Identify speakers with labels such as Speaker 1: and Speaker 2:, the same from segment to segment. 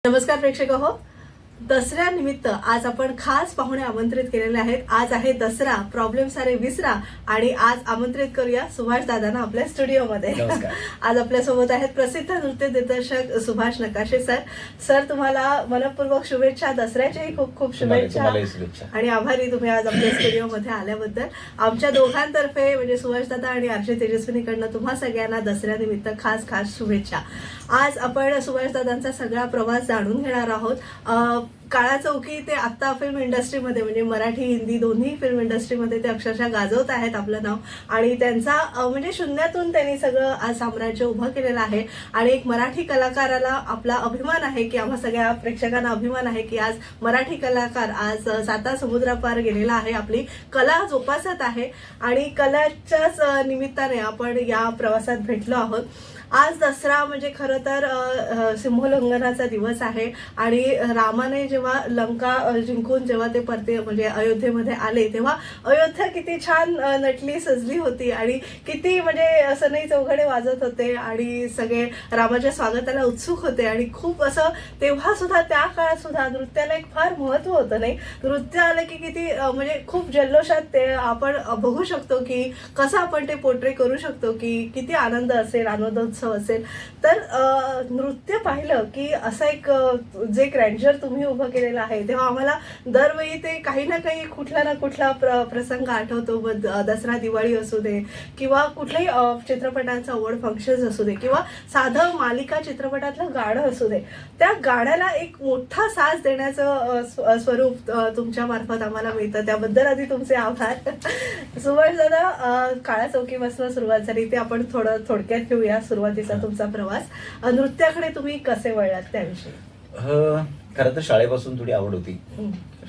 Speaker 1: नमस्कार प्रेक्षक हो, दसऱ्यानिमित्त आज आपण खास पाहुणे आमंत्रित केलेले आहेत. आज आहे दसरा, प्रॉब्लेम सारे विसरा आणि आज आमंत्रित करूया सुभाष दादांना आपल्या स्टुडिओमध्ये. आज आपल्या सोबत आहेत प्रसिद्ध नृत्य दिग्दर्शक सुभाष नकाशे सर. सर, तुम्हाला मनपूर्वक शुभेच्छा, दसऱ्याच्याही खूप खूप शुभेच्छा आणि आभारी तुम्ही आज आपल्या स्टुडिओमध्ये आल्याबद्दल. आमच्या दोघांतर्फे म्हणजे सुभाष दादा आणि आरजे तेजस्विनीकडनं तुम्हा सगळ्यांना दसऱ्यानिमित्त खास खास शुभेच्छा. आज आपण सुभाष दादांचा सगळा प्रवास जाणून घेणार आहोत. काळा चौकी ते आत्ता फिल्म इंडस्ट्रीमध्ये म्हणजे मराठी हिंदी दोन्ही फिल्म इंडस्ट्रीमध्ये ते अक्षरशः गाजवत आहेत आपलं नाव. आणि त्यांचा म्हणजे शून्यातून त्यांनी सगळं आज साम्राज्य उभं केलेलं आहे. आणि एक मराठी कलाकाराला आपला अभिमान आहे की आम्हा सगळ्या प्रेक्षकांना अभिमान आहे की आज मराठी कलाकार आज 7 समुद्रापार गेलेला आहे, आपली कला जोपासत आहे आणि कलाच्याच निमित्ताने आपण या प्रवासात भेटलो आहोत. आज दसरा म्हणजे खरं तर सिंहोल्लंघनाचा दिवस आहे आणि रामाने जेव्हा लंका जिंकून जेव्हा ते परते म्हणजे अयोध्येमध्ये आले तेव्हा अयोध्या किती छान नटली सजली होती आणि किती म्हणजे असं नाही चौघडे वाजत होते आणि सगळे रामाच्या स्वागताला उत्सुक होते. आणि खूप असं तेव्हा सुद्धा त्या काळात सुद्धा नृत्याला एक फार महत्व होतं. नाही, नृत्य आलं की किती म्हणजे खूप जल्लोषात ते आपण बघू शकतो की कसं आपण ते पोर्ट्रे करू शकतो की किती आनंद असेल, आनंदोत्सव असेल. तर नृत्य पाहिलं की असं एक जे ग्रँडर तुम्ही उभं केलेलं आहे तेव्हा आम्हाला दरवेळी ते काही ना काही कुठला ना कुठला प्रसंग आठवतो. दसरा दिवाळी असू दे किंवा कुठल्याही चित्रपटांचं अवॉर्ड फंक्शन असू दे किंवा साधं मालिका चित्रपटातलं गाणं असू दे, त्या गाण्याला एक मोठा साज देण्याचं स्वरूप तुमच्या मार्फत आम्हाला मिळतं. त्याबद्दल आधी तुमचे आभार. सुभाष दादा, काळा चौकीपासून सुरुवात झाली ते आपण थोडक्यात घेऊया. सुरुवातीचा तुमचा प्रवास नृत्याकडे तुम्ही कसे वळलात त्याविषयी?
Speaker 2: खरं तर शाळेपासून थोडी आवड होती.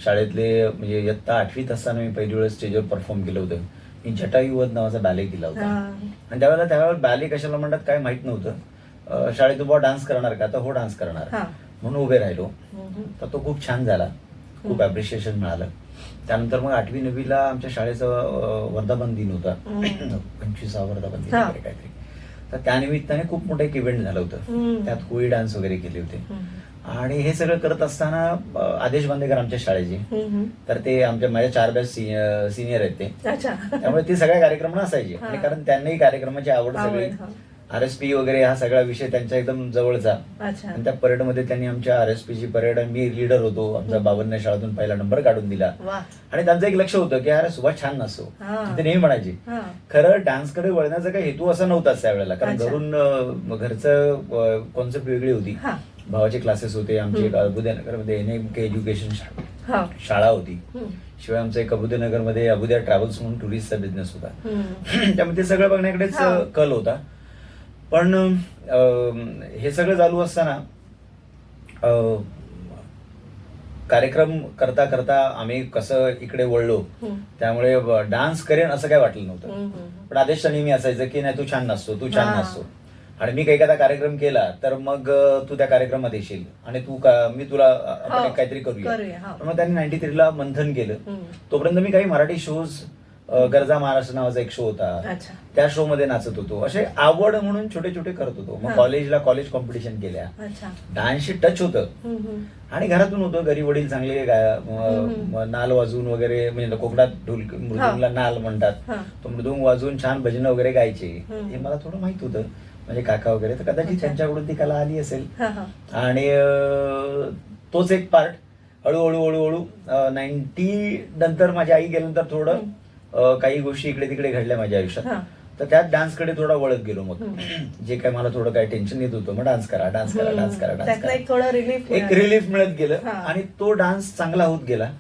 Speaker 2: शाळेतले म्हणजे इयत्ता 8वीत असताना मी पहिली वेळेस स्टेजवर परफॉर्म केलं होतं. मी जटायुवध नावाचा बॅले केला होता आणि त्यावेळेला बॅले कशाला म्हणतात काय माहित नव्हतं. शाळेत उभा डान्स करणार का, तर हो डान्स करणार म्हणून उभे राहिलो. तर तो खूप छान झाला, खूप अप्रिशिएशन मिळालं. त्यानंतर मग 8वी 9वीला आमच्या शाळेचा वर्धापन दिन होता, 25वा वर्धापन दिन काहीतरी. तर त्यानिमित्ताने खूप मोठं एक इव्हेंट झालं होतं, त्यात कोळी डान्स वगैरे केले होते. आणि हे सगळं करत असताना आदेश बांदेकर आमच्या शाळेचे, तर ते माझ्या 4 बॅच सिनियर आहेत ते, त्यामुळे ते सगळ्या कार्यक्रमांना असायचे. आणि कारण त्यांनाही कार्यक्रमाची आवड सगळी, RSP वगैरे हा सगळा विषय त्यांच्या एकदम जवळचा. आणि त्या परेडमध्ये त्यांनी आमच्या RSPची परेड, मी लीडर होतो, आमच्या बाबांना शाळेतून पहिला नंबर काढून दिला. आणि त्यांचं एक लक्ष होतं की अरे सुभाष छान नसतो, ते नेहमी म्हणायचे. खरं डान्सकडे वळण्याचा काही हेतू असा नव्हताच त्यावेळेला, कारण घरून घरचं कॉन्सेप्ट वेगळी होती. भावाचे क्लासेस होते, आमची एक अबुद्यानगरमध्ये NMK एज्युकेशन शाळा होती. शिवाय आमचं एक अबुद्यानगरमध्ये अबुद्या ट्रॅव्हल्स म्हणून टुरिस्टचा बिझनेस होता. त्यामुळे ते सगळं बघण्याकडेच कल होता. पण हे सगळं चालू असताना कार्यक्रम करता करता आम्ही कसं इकडे वळलो, त्यामुळे डान्स करेन असं काय वाटलं नव्हतं. पण आदेश नेहमी असायचं की नाही तू छान नसतो, तू छान नसतो. आणि मी काही एखादा कार्यक्रम केला तर मग तू त्या कार्यक्रमात येशील आणि मी तुला आपण काहीतरी करूया. मग त्यांनी 93ला मंथन केलं. तोपर्यंत मी काही मराठी शोज, गरजा महाराष्ट्र नावाचा एक शो होता, त्या शो मध्ये नाचत होतो. असे आवड म्हणून छोटे छोटे करत होतो. मग कॉलेज कॉम्पिटिशन केल्या, डान्सशी टच होतं. आणि घरातून होतं, घरी वडील चांगले नाल वाजवून वगैरे, म्हणजे कोकणात मृदुंगला नाल म्हणतात, तो मृदुंग वाजवून छान भजन वगैरे गायचे. हे मला थोडं माहित होतं, म्हणजे काका वगैरे, तर कदाचित त्यांच्याकडून ती कला आली असेल. आणि तोच एक पार्ट हळूहळू 90 नंतर माझी आई गेल्यानंतर थोडं काही गोष्टी इकडे तिकडे घडल्या माझ्या आयुष्यात. तर त्यात डान्सकडे थोडा वळत गेलो. मग जे काय मला थोडं काही टेन्शन येत होतं, मग डान्स करा एक रिलीफ मिळत गेलं. आणि तो डान्स चांगला होत गेला.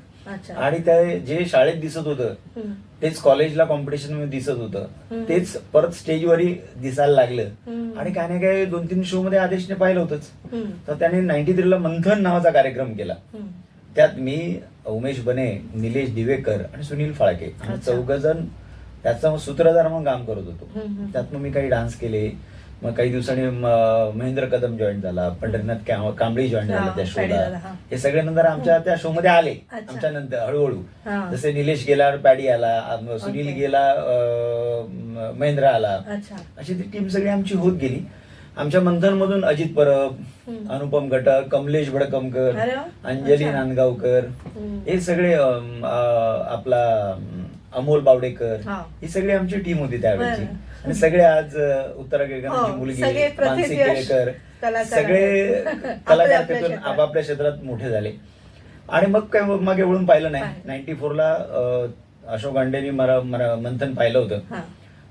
Speaker 2: आणि ते जे शाळेत दिसत होतं तेच कॉलेजला कॉम्पिटिशन मध्ये दिसत होतं, तेच परत स्टेजवरही दिसायला लागलं. आणि काय ना काय 2-3 शो मध्ये आदेशने पाहिलं होतंच. तर त्याने 93ला मंथन नावाचा कार्यक्रम केला. त्यात मी, उमेश बने, निलेश दिवेकर आणि सुनील फाळके आणि 4 जण त्याचा सूत्रधार म्हणून काम करत होतो. त्यात मग मी काही डान्स केले. मग काही दिवसांनी महेंद्र कदम जॉईन झाला, पंढरीनाथ कांबळी जॉईन झाला त्या शोला. हे सगळे नंतर आमच्या त्या शो मध्ये आले. आमच्या नंतर हळूहळू जसे निलेश गेला, पॅडी आला, सुनील गेला, महेंद्र आला, अशी ती टीम सगळी आमची होत गेली. आमच्या मंथन मधून अजित परब, अनुपम घटक, कमलेश भडकमकर,
Speaker 1: अरे वा.
Speaker 2: अंजली
Speaker 1: अच्छा.
Speaker 2: नांदगावकर, हे सगळे आपला अमोल बावडेकर,
Speaker 1: हा.
Speaker 2: ही सगळी आमची टीम होती त्यावेळेची.
Speaker 1: बरं.
Speaker 2: आणि सगळे आज उत्तरा केळकरांची
Speaker 1: हो,
Speaker 2: मुलगी
Speaker 1: सगळे
Speaker 2: मानसी
Speaker 1: प्रतिथयश
Speaker 2: केळकर,
Speaker 1: कलाकार
Speaker 2: सगळे
Speaker 1: आहेत.
Speaker 2: कलाकार
Speaker 1: आपल्या
Speaker 2: तिथून
Speaker 1: क्षेत्रात.
Speaker 2: आपापल्या क्षेत्रात मोठे झाले. आणि मग काय मग एवढून पाहिलं नाही.
Speaker 1: पाहिलं.
Speaker 2: 94ला अशोक गांडेंनी मंथन पाहिलं होतं.
Speaker 1: हा.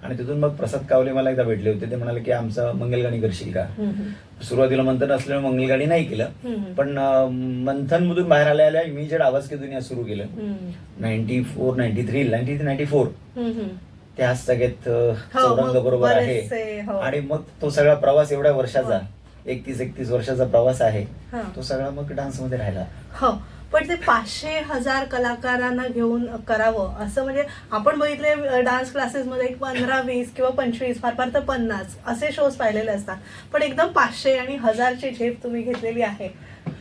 Speaker 2: आणि तिथून मग प्रसाद कावले मला एकदा भेटले होते. ते म्हणाले की आमचं मंगलगाणी करशील का. सुरुवातीला मंथन असल्यामुळे मंगलगाणी नाही केलं, पण मंथन मधून बाहेर आल्या मी जे आवाज की दुनिया सुरू केलं 94, 93, 94 त्या सगळ्यात चौरंग बरोबर आहे. आणि मग तो सगळा प्रवास एवढ्या वर्षाचा 31 वर्षाचा प्रवास आहे, तो सगळा मग डान्स मध्ये राहिला.
Speaker 1: हो, पण ते 500,000 कलाकारांना घेऊन करावं असं म्हणजे आपण बघितले डान्स क्लासेस मध्ये 15, 20 किंवा 25 फार फार तर 50 असे शोज पाहिलेले असतात, पण एकदम 500 आणि 1000ची झेप तुम्ही घेतलेली आहे.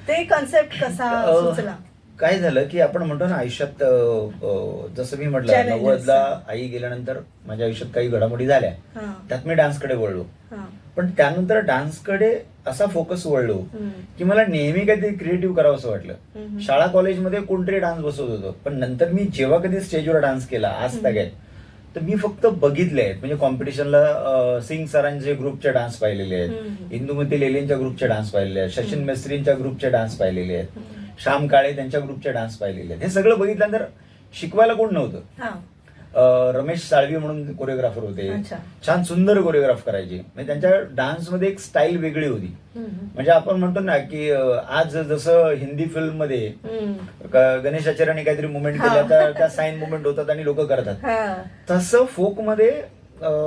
Speaker 1: ते कन्सेप्ट कसा सुचला?
Speaker 2: काय झालं की आपण म्हणतो ना आयुष्यात, जसं मी म्हटलं
Speaker 1: Challenges.
Speaker 2: 90ला आई गेल्यानंतर माझ्या आयुष्यात काही घडामोडी झाल्या, त्यात मी डान्सकडे वळलो. पण त्यानंतर डान्सकडे असा फोकस वळलो की मला नेहमी काहीतरी क्रिएटिव्ह करावं असं वाटलं. शाळा कॉलेजमध्ये कोणतरी डान्स बसवत होतं, पण नंतर मी जेव्हा कधी स्टेजवर डान्स केला आज तगायत, तर मी फक्त बघितले आहेत. म्हणजे कॉम्पिटिशनला सिंग सरांचे ग्रुपचे डान्स पाहिलेले आहेत, इंदुमती लेलेंच्या ग्रुपचे डान्स पाहिलेले आहेत, सचिन मेस्त्रींच्या ग्रुपचे डान्स पाहिलेले आहेत, श्याम काळे त्यांच्या ग्रुपचे डान्स पाहिलेले आहेत. हे सगळं बघितल्यानंतर शिकवायला कोण नव्हतं. रमेश साळवी म्हणून कोरिओग्राफर होते, छान सुंदर कोरिओग्राफ करायचे. म्हणजे त्यांच्या डान्समध्ये एक स्टाईल वेगळी होती. म्हणजे आपण म्हणतो ना की आज जसं हिंदी फिल्म मध्ये गणेश आचार्याने काहीतरी मुवमेंट केल्या तर त्या साईन मुवमेंट होतात आणि लोक करतात, तसं फोक मध्ये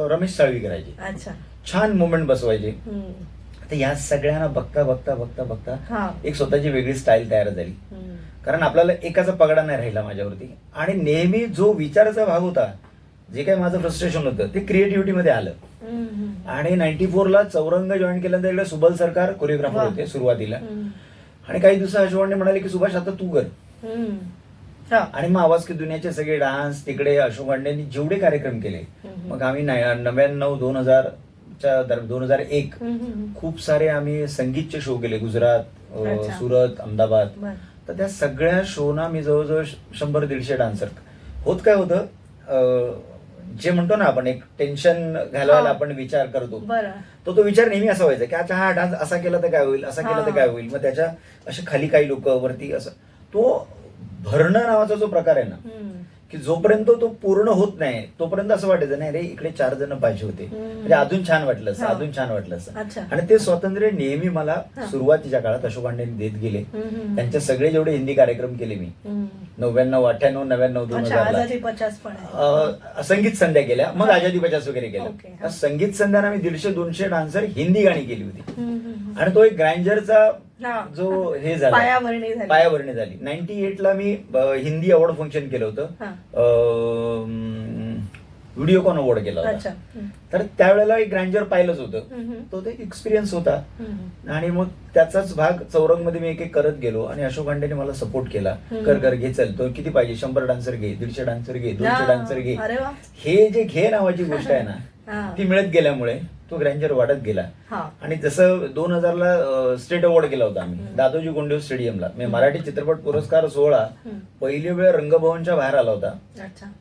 Speaker 2: रमेश साळवी करायचे, छान मुवमेंट बसवायचे. तर या सगळ्यांना बघता बघता बघता बघता एक स्वतःची वेगळी स्टाईल तयार झाली. कारण आपल्याला एकाचा पगडा नाही राहिला माझ्यावरती. आणि नेहमी जो विचाराचा भाग होता, जे काही माझं फ्रस्ट्रेशन होतं, ते क्रिएटिव्हिटी मध्ये आलं. आणि 94ला चौरंग जॉईन केल्यानंतर इकडे सुबल सरकार कोरिओग्राफर होते सुरुवातीला. आणि काही दिवसात अशोकांनी म्हणाले की सुभाष आता तू कर. आणि मग आवाज की दुनियाचे सगळे डान्स तिकडे अशोक गांडेंनी जेवढे कार्यक्रम केले, मग आम्ही 99, 2001 खूप सारे आम्ही संगीतचे शो केले, गुजरात, सुरत, अहमदाबाद. तर त्या सगळ्या शोना मी जवळजवळ 100-150 डान्सर. होत काय होतं, जे म्हणतो ना आपण एक टेन्शन घालवायला आपण विचार करतो, तो विचार नेहमी असा व्हायचा की अच्छा हा डान्स असा केला तर काय होईल, असा केला तर काय होईल. मग त्याच्या असे खाली काही लोक वरती, असं तो भरणं नावाचा जो प्रकार आहे ना, की जोपर्यंत तो पूर्ण होत नाही तोपर्यंत असं वाटायचं नाही रे इकडे 4 जण पाहिजे होते, म्हणजे अजून छान वाटलं असं, अजून छान वाटलं असं. आणि ते स्वातंत्र्य नेहमी मला सुरुवातीच्या काळात अशोक गांडेंनी देत गेले. त्यांचे सगळे जेवढे हिंदी कार्यक्रम केले मी 99, 98, 99, 2000 संगीत संध्या केल्या, मग आजादी 50 वगैरे केल्या. संगीत संध्याना मी 150-200 डान्सर हिंदी गाणी केली होती. आणि तो एक ग्रँजरचा जो हे झाला, पायाभरणी झाली. 98ला मी हिंदी अवॉर्ड फंक्शन केलं होतं, व्हिडिओकॉन अवॉर्ड केला होता. तर त्यावेळेला एक ग्रँजर पाहिलंच होतं, तो एक एक्सपिरियन्स होता. आणि मग त्याचाच भाग चौरंग मध्ये मी एक करत गेलो. आणि अशोक गांडेने मला सपोर्ट केला, कर घे, चल तो किती पाहिजे, 100 डान्सर घे, 150 डान्सर घे, 200 डान्सर घे. हे जे घे नावाची गोष्ट आहे ना, ती मिळत गेल्यामुळे तो ग्रँजर वाढत गेला. आणि जसं 2000ला स्टेट अवॉर्ड केला होता आम्ही दादोजी कोंडदेव स्टेडियमला. मराठी चित्रपट पुरस्कार सोहळा पहिली वेळ रंगभवनच्या बाहेर आला होता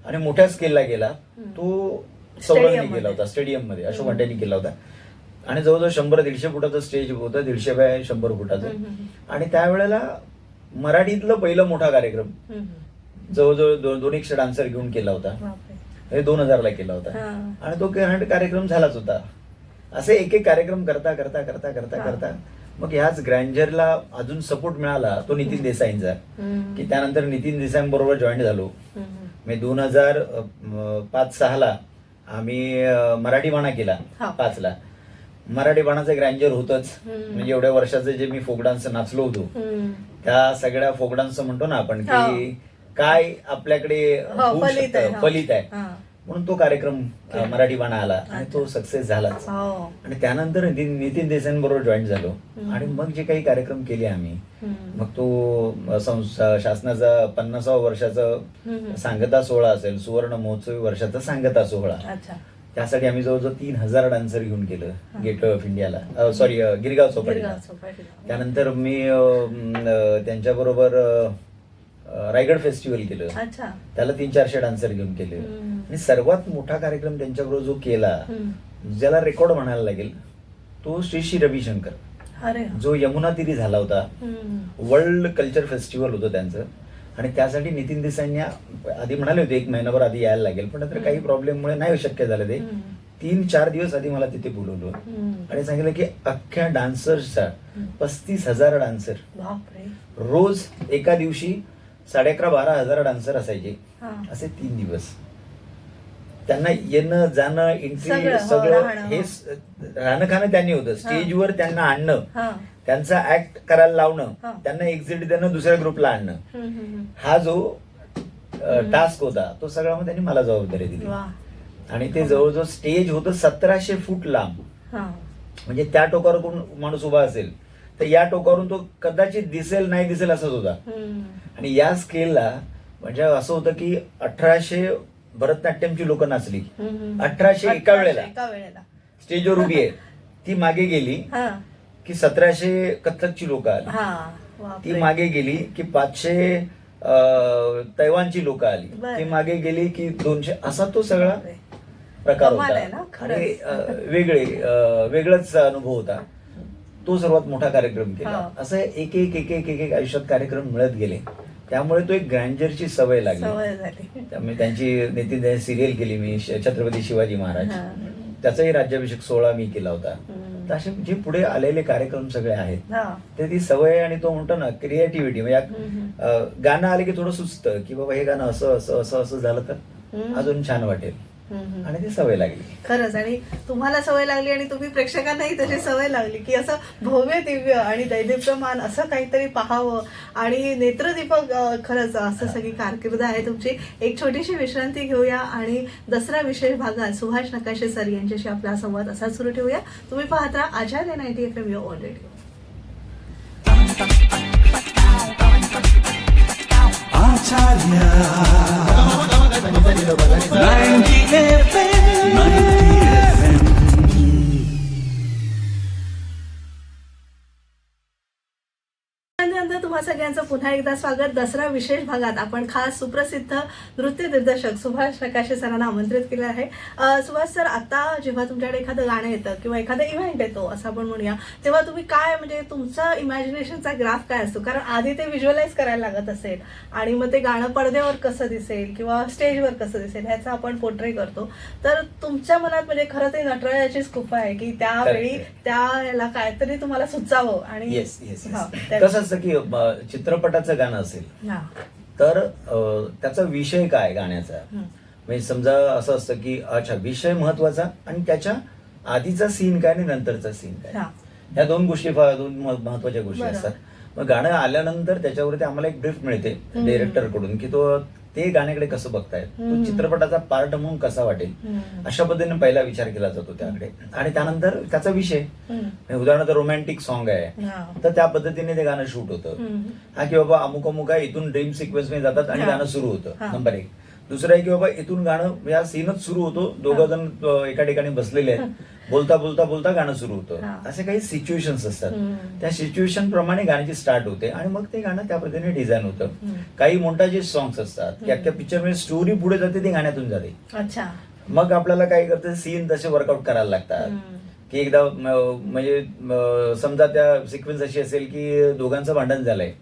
Speaker 2: आणि मोठ्या स्केलला गेला. तो चौरंगने केला होता, स्टेडियम मध्ये अशोक गांडेंनी केला होता. आणि जवळजवळ 100-150 फुटाचं स्टेज होतं, 150 बाय 100 फुटाचं. आणि त्यावेळेला मराठीतलं पहिलं मोठा कार्यक्रम जवळजवळ 200 डान्सर घेऊन केला होता. 2000ला केला होता. आणि तो कार्यक्रम झालाच होता. असे एक एक कार्यक्रम करता करता करता करता करता मग ह्याच ग्रँजरला अजून सपोर्ट मिळाला तो नितीन देसाईंचा, की त्यानंतर नितीन देसाईंबरोबर जॉईन झालो. मी 2005-06ला आम्ही मराठी बाणा केला. 5ला मराठी बाणाचं ग्रँजर होतच. म्हणजे एवढ्या वर्षाचं जे मी फोक डान्स नाचलो होतो, त्या सगळ्या फोक डान्स म्हणतो ना आपण की काय आपल्याकडे फलित आहे, म्हणून तो कार्यक्रम मराठी बाणा आला आणि तो सक्सेस झालाच. आणि त्यानंतर नितीन देसाईंबरोबर जॉईन झालो. आणि मग जे काही कार्यक्रम केले आम्ही, मग तो शासनाचा 50व्या वर्षाचा सांगता सोहळा असेल, सुवर्ण महोत्सवी वर्षाचा सांगता सोहळा, त्यासाठी आम्ही जवळजवळ 3,000 डान्सर घेऊन केलं गेटवे ऑफ इंडियाला, सॉरी गिरगाव चौपाटीला. त्यानंतर मी त्यांच्याबरोबर रायगड फेस्टिवल केलं, त्याला 300-400 डान्सर घेऊन केले. आणि सर्वात मोठा कार्यक्रम त्यांच्याबरोबर जो केला, ज्याला रेकॉर्ड म्हणायला लागेल, तो श्री श्री रविशंकर, जो यमुना तीरी झाला होता. वर्ल्ड कल्चर फेस्टिवल होतं त्यांचं. आणि त्यासाठी नितीन देसाईंनी आधी म्हणाले होते 1 महिनाभर आधी यायला लागेल, पण नंतर काही प्रॉब्लेममुळे नाही शक्य झालं. ते 3-4 दिवस आधी मला तिथे बोलवलं आणि सांगितलं की अख्ख्या डान्सर्सचा 35,000 डान्सर, रोज एका दिवशी 11,500-12,000 डान्सर असायचे. असे 3 दिवस त्यांना येणं जाणं एंट्री सगळं हे राहणं खाणं त्यांनी होतं. स्टेजवर त्यांना आणणं, त्यांचा ऍक्ट करायला लावणं, त्यांना एक्झिट देणं, दुसऱ्या ग्रुपला आणणं, हा जो टास्क होता तो सगळा मग त्यांनी मला जबाबदारी दिली. आणि ते जवळजवळ स्टेज होतं 1700 फूट लांब. म्हणजे त्या टोकावर कोण माणूस उभा असेल तर या टोकावरून तो कदाचित दिसेल नाही दिसेल असंच होता. आणि या स्केलला म्हणजे असं होतं की 1800 भरतनाट्यमची लोक नाचली, 1800 एका वेळेला स्टेजवर उभी आहे. ती मागे गेली की 1700 कथ्थकची लोक आली, ती मागे गेली की 500 तैवानची लोक आली, ती मागे गेली की 200. असा तो सगळा प्रकार होता. आणि वेगळाच अनुभव होता. तो सर्वात मोठा कार्यक्रम केला. असं एक एक एक एक एक आयुष्यात कार्यक्रम मिळत गेले. त्यामुळे तो एक ग्रँजरची सवय लागली. त्यामुळे त्यांची नितीन सिरियल केली मी, छत्रपती शिवाजी महाराज, त्याचाही राज्याभिषेक सोहळा मी केला होता. तर असे जे पुढे आलेले कार्यक्रम सगळे आहेत ते ती सवय. आणि तो म्हणतो ना क्रिएटिव्हिटी, म्हणजे गाणं आले की थोडं सुचतं की बाबा हे गाणं असं असं असं असं झालं तर अजून छान वाटेल. आणि ती सवय लागली
Speaker 1: खरंच. आणि तुम्हाला सवय लागली आणि तुम्ही प्रेक्षकांनाही तशी सवय लागली की असं भव्य दिव्य आणि दैदिप्यमान असं काहीतरी पाहावं. आणि नेत्रदीपक खरंच असं सगळी कारकीर्द आहे तुमची. एक छोटीशी विश्रांती घेऊया आणि दसरा विशेष भागात सुभाष नकाशे सर यांच्याशी आपला संवाद असा सुरू ठेवूया. तुम्ही पाहत राहा आचार्य 90 FM युअर ओन रेडिओ. तुम्हा सगळ्यांचं पुन्हा एकदा स्वागत. दसरा विशेष भागात आपण खास सुप्रसिद्ध नृत्य दिग्दर्शक सुभाष नकाशे सरांना आमंत्रित केलं आहे. सुभाष सर, आता जेव्हा तुमच्याकडे एखादं गाणं येतं किंवा एखादा इव्हेंट येतो असं आपण म्हणूया, तेव्हा तुम्ही काय म्हणजे तुमचा इमॅजिनेशनचा ग्राफ काय असतो? कारण आधी ते व्हिज्युअलाइज करायला लागत असेल आणि मग ते गाणं पडद्यावर कसं दिसेल किंवा स्टेजवर कसं दिसेल ह्याचा आपण पोर्ट्रे करतो. तर तुमच्या मनात म्हणजे खरं ते नटराजाचीच कृपा आहे की त्यावेळी त्याला काहीतरी तुम्हाला सुचावं. आणि
Speaker 2: कसं असतं की चित्रपटाचं गाणं असेल तर त्याचा विषय काय गाण्याचा, म्हणजे समजा असं असतं की अच्छा विषय महत्वाचा आणि त्याच्या आधीचा सीन काय आणि नंतरचा सीन काय, ह्या दोन महत्वाच्या गोष्टी असतात. मग गाणं आल्यानंतर त्याच्यावरती आम्हाला एक ब्रीफ मिळते डायरेक्टर कडून की ते गाण्याकडे कसं बघतायत, तो चित्रपटाचा पार्ट म्हणून कसा वाटेल, अशा पद्धतीने पहिला विचार केला जातो त्याकडे. आणि त्यानंतर त्याचा विषय, उदाहरणार्थ रोमॅन्टिक सॉन्ग आहे तर त्या पद्धतीने ते गाणं शूट होतं. हा की बाबा अमुक अमुक आहे, इथून ड्रीम सिक्वेन्स मध्ये जातात आणि गाणं सुरू होतं, नंबर 1. दुसरं आहे की बाबा इथून गाणं या सीनच सुरू होतो, दोघं जण एका ठिकाणी बसलेले आहेत, बोलता बोलता बोलता गाणं सुरू होतं. असे काही सिच्युएशन्स असतात, त्या सिच्युएशन प्रमाणे गाण्याची स्टार्ट होते आणि मग ते गाणं त्या पद्धतीने डिझाईन होतं. काही मोंटाजेस सॉंग्स असतात की अख्ख्या पिक्चर मध्ये स्टोरी पुढे जाते, ती गाण्यातून जाते. मग आपल्याला काय करतं, सीन तसे वर्कआउट करायला लागतात की एकदा म्हणजे समजा त्या सिक्वेन्स अशी असेल की दोघांचं भांडण झालंय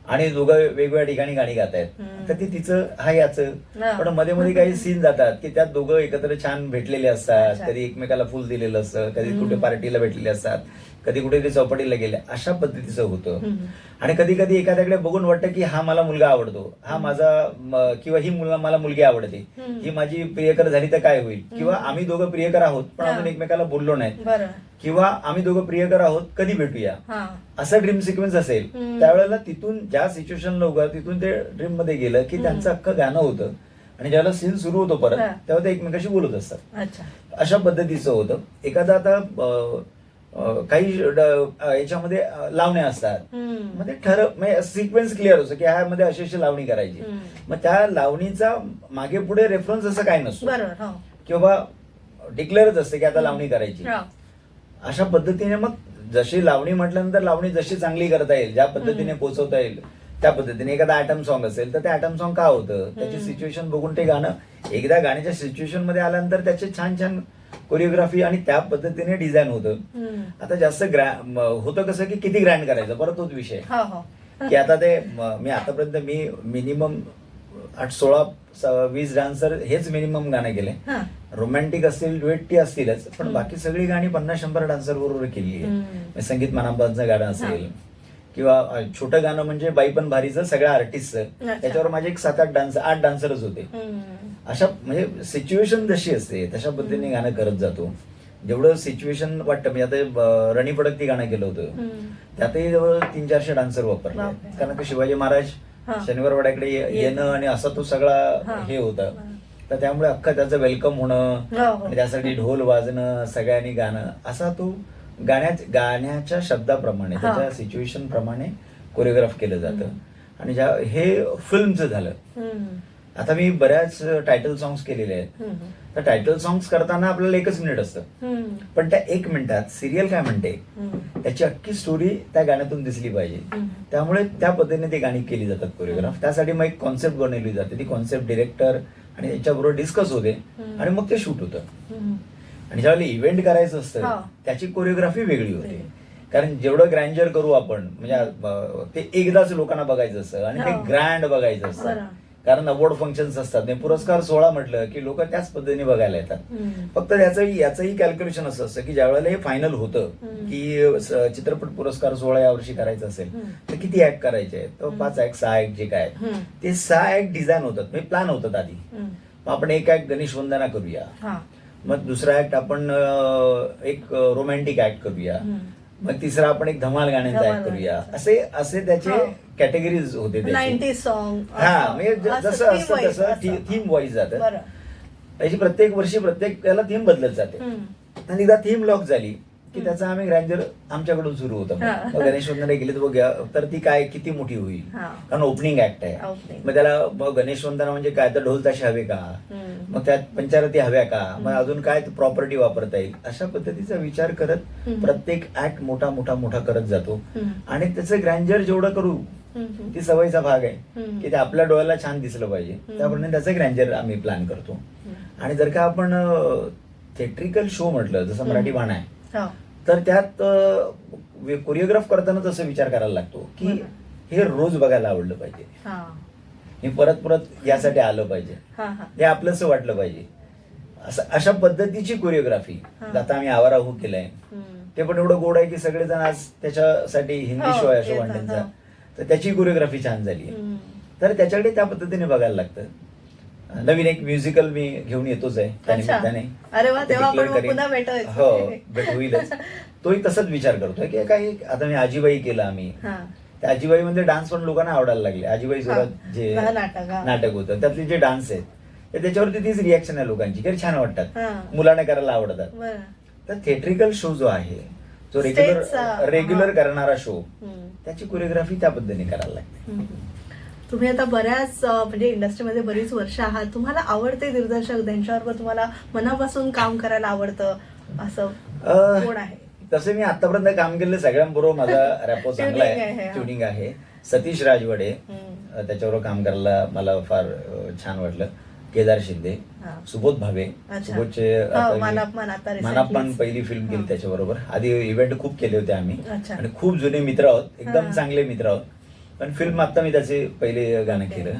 Speaker 2: आणि दोघं वेगवेगळ्या ठिकाणी गाणी गात आहेत, तर ती तिचं हा याचं, पण मध्ये मध्ये काही सीन जातात की त्यात दोघं एकत्र छान भेटलेले असतात, कधी एकमेकाला फुल दिलेलं असतं, कधी कुठे पार्टीला भेटलेले असतात, कधी कुठे ते चौपाटीला गेले, अशा पद्धतीचं होतं. आणि कधी कधी एखाद्याकडे बघून वाटतं की हा मला मुलगा आवडतो, हा माझा किंवा ही मला मुलगी आवडते, ही माझी प्रियकर झाली तर काय होईल, किंवा आम्ही दोघं प्रियकर आहोत पण अजून एकमेकाला बोललो नाही, किंवा आम्ही दोघं प्रियकर आहोत कधी भेटूया, असं ड्रीम सिक्वेन्स असेल. त्यावेळेला तिथून ज्या सिच्युएशनला उगा तिथून ते ड्रीम मध्ये गेलं की त्यांचं अख्खं गाणं होतं आणि ज्यावेळेला सीन सुरू होतो परत तेव्हा ते एकमेकाशी बोलत असतात. अशा पद्धतीचं होतं. एखादा आता काही याच्यामध्ये लावण्या असतात, मग ते म्हणजे सिक्वेन्स क्लिअर असतो की ह्यामध्ये अशी लावणी करायची, मग त्या लावणीचा मागे पुढे रेफरन्स असं काय नसतो की बाबा डिक्लेअरच असते की आता लावणी करायची. अशा पद्धतीने मग जशी लावणी म्हटल्यानंतर लावणी जशी चांगली करता येईल, ज्या पद्धतीने पोहोचवता येईल त्या पद्धतीने. एखादा आयटम सॉन्ग असेल तर ते आयटम सॉन्ग का होतं, त्याची सिच्युएशन बघून ते गाणं, एकदा गाण्याच्या सिच्युएशन मध्ये आल्यानंतर त्याचे छान छान कोरिओग्राफी आणि त्या पद्धतीने डिझाईन होतं. आता जास्त होतं कसं की किती ग्रँड करायचं, परत तोच विषय की आता ते मी आतापर्यंत मी मिनिमम 16-20 डान्सर हेच मिनिमम गाणं केले. रोमॅन्टिक असतील, ड्युएट असतीलच, पण बाकी सगळी गाणी 50-100 डान्सर बरोबर केली आहे. संगीत मानापांचं गाणं असेल किंवा छोटं गाणं म्हणजे बाई पण भारीचं सगळ्या आर्टिस्टचं, त्याच्यावर माझे एक 8 डान्सरच होते. अशा म्हणजे सिच्युएशन जशी असते तशा पद्धतीने गाणं करत जातो. जेवढं सिच्युएशन वाटतं, म्हणजे आता रणी पडक ती गाणं केलं होतं, त्यातही जवळ 300-400 डान्सर वापरले. कारण का शिवाजी महाराज शनिवार वाड्याकडे येणं आणि असा तो सगळा हे होता, तर त्यामुळे अख्खा त्याचं वेलकम होणं आणि त्यासाठी ढोल वाजणं, सगळ्यांनी गाणं, असा तो गाण्याच्या शब्दाप्रमाणे त्याच्या सिच्युएशन प्रमाणे कोरिओग्राफ केलं जातं. आणि हे फिल्मचं झालं. आता मी बऱ्याच टायटल सॉंग्स केलेले आहेत. तर टायटल सॉंग्स करताना आपल्याला 1 मिनिट असतं, पण त्या 1 मिनिटात सिरियल काय म्हणते त्याची अख्खी स्टोरी त्या गाण्यातून दिसली पाहिजे. त्यामुळे त्या पद्धतीने ती गाणी केली जातात कोरिओग्राफ. त्यासाठी मग एक कॉन्सेप्ट बनवली जाते. ती कॉन्सेप्ट डिरेक्टर आणि त्याच्याबरोबर डिस्कस होते आणि मग ते शूट होतं. आणि ज्यावेळेला इव्हेंट करायचं असतं त्याची कोरिओग्राफी वेगळी होते. कारण जेवढं ग्रँजर करू आपण, म्हणजे ते एकदाच लोकांना बघायचं असतं आणि ते ग्रँड बघायचं असतं. कारण अवॉर्ड फंक्शन्स असतात, पुरस्कार सोहळा म्हटलं की लोक त्याच पद्धतीने बघायला येतात. फक्त याचंही कॅल्क्युलेशन असं असतं की ज्यावेळेला हे फायनल होतं की चित्रपट पुरस्कार सोहळा यावर्षी करायचा असेल तर किती ऍक्ट करायचे आहेत, तर 5 ऍक्ट 6 ऍक्ट जे काय ते 6 ऍक्ट डिझाईन होतात, म्हणजे प्लॅन होतात आधी. मग आपण 1 ऍक्ट गणेश वंदना करूया, मग दुसरा ऍक्ट आपण एक रोमॅन्टिक ऍक्ट करूया, मग तिसरा आपण एक धमाल गाण्यांचा ऍक्ट करूया. असे त्याचे कॅटेगरीज होते.
Speaker 1: 90s सॉन्ग,
Speaker 2: म्हणजे जसं असतं तसं थीम वाईज जातं. त्याची प्रत्येक वर्षी प्रत्येक त्याला थीम बदलत जाते. आणि एकदा थीम लॉक झाली की त्याचा आम्ही ग्रँजर आमच्याकडून सुरू होतं. मग गणेश वंदना गेली तर बघूया तर ती काय किती मोठी होईल, कारण ओपनिंग ऍक्ट आहे. मग त्याला गणेश वंदना म्हणजे काय, तर ढोल ताशे हवे का, मग त्यात पंचारती हव्या का, मग अजून काय प्रॉपर्टी वापरता येईल, अशा पद्धतीचा विचार करत प्रत्येक ऍक्ट मोठा मोठा मोठा करत जातो. आणि त्याचं ग्रँजर जेवढं करू ती सवयीचा भाग आहे की ते आपल्या डोळ्याला छान दिसलं पाहिजे, त्याप्रमाणे त्याचं ग्रँजर आम्ही प्लॅन करतो. आणि जर का आपण थिएट्रिकल शो म्हटलं, जसं मराठी बाणा आहे, तर त्यात कोरिओग्राफ करताना तसं विचार करायला लागतो की हे रोज बघायला आवडलं पाहिजे, हे परत परत यासाठी आलं पाहिजे, हे आपलंसं वाटलं पाहिजे. अशा पद्धतीची कोरिओग्राफी. आता आम्ही आवारा हू केलाय, ते पण एवढं गोड आहे की सगळेजण आज त्याच्यासाठी हिंदी शो आहे असं वाटण्याचा, तर त्याची कोरिओग्राफी छान झाली. तर त्याच्याकडे त्या पद्धतीने बघायला लागतं. नवीन एक म्युझिकल मी घेऊन येतोच आहे त्या निमित्ताने. हो, भेट होईलच. तोही तसाच विचार करतोय की काही. आता मी आजीबाई केलं आम्ही, त्या आजीबाई मध्ये डान्स पण लोकांना आवडायला लागले. आजीबाई जोरात जे नाटक होतं त्यातले जे डान्स आहेत त्याच्यावरती तीच रिॲक्शन आहे लोकांची की छान वाटतात, मुलांना करायला आवडतात. तर थिएट्रिकल शो जो आहे, जो रेग्युलर करणारा शो, त्याची कोरिओग्राफी त्या पद्धतीने करायला लागते.
Speaker 1: तुम्ही आता बऱ्याच म्हणजे इंडस्ट्रीमध्ये बरीच वर्ष आहात, तुम्हाला आवडते दिग्दर्शक, त्यांच्याबरोबर तुम्हाला मनापासून काम करायला आवडतं असं कोण आहे?
Speaker 2: तसे मी आतापर्यंत काम केलेलं सगळ्यांबरोबर माझा रॅपो चांगला आहे, ट्युनिंग आहे. सतीश राजवडे, त्याच्याबरोबर काम करायला मला फार छान वाटलं. केदार शिंदे, सुबोध भावे, सुबोधचे मानापमान पहिली फिल्म केली त्याच्याबरोबर. आधी इव्हेंट खूप केले होते आम्ही आणि खूप जुने मित्र आहोत, एकदम चांगले मित्र आहोत. पण फिल्म आता मी त्याचे पहिले गाणं केलं.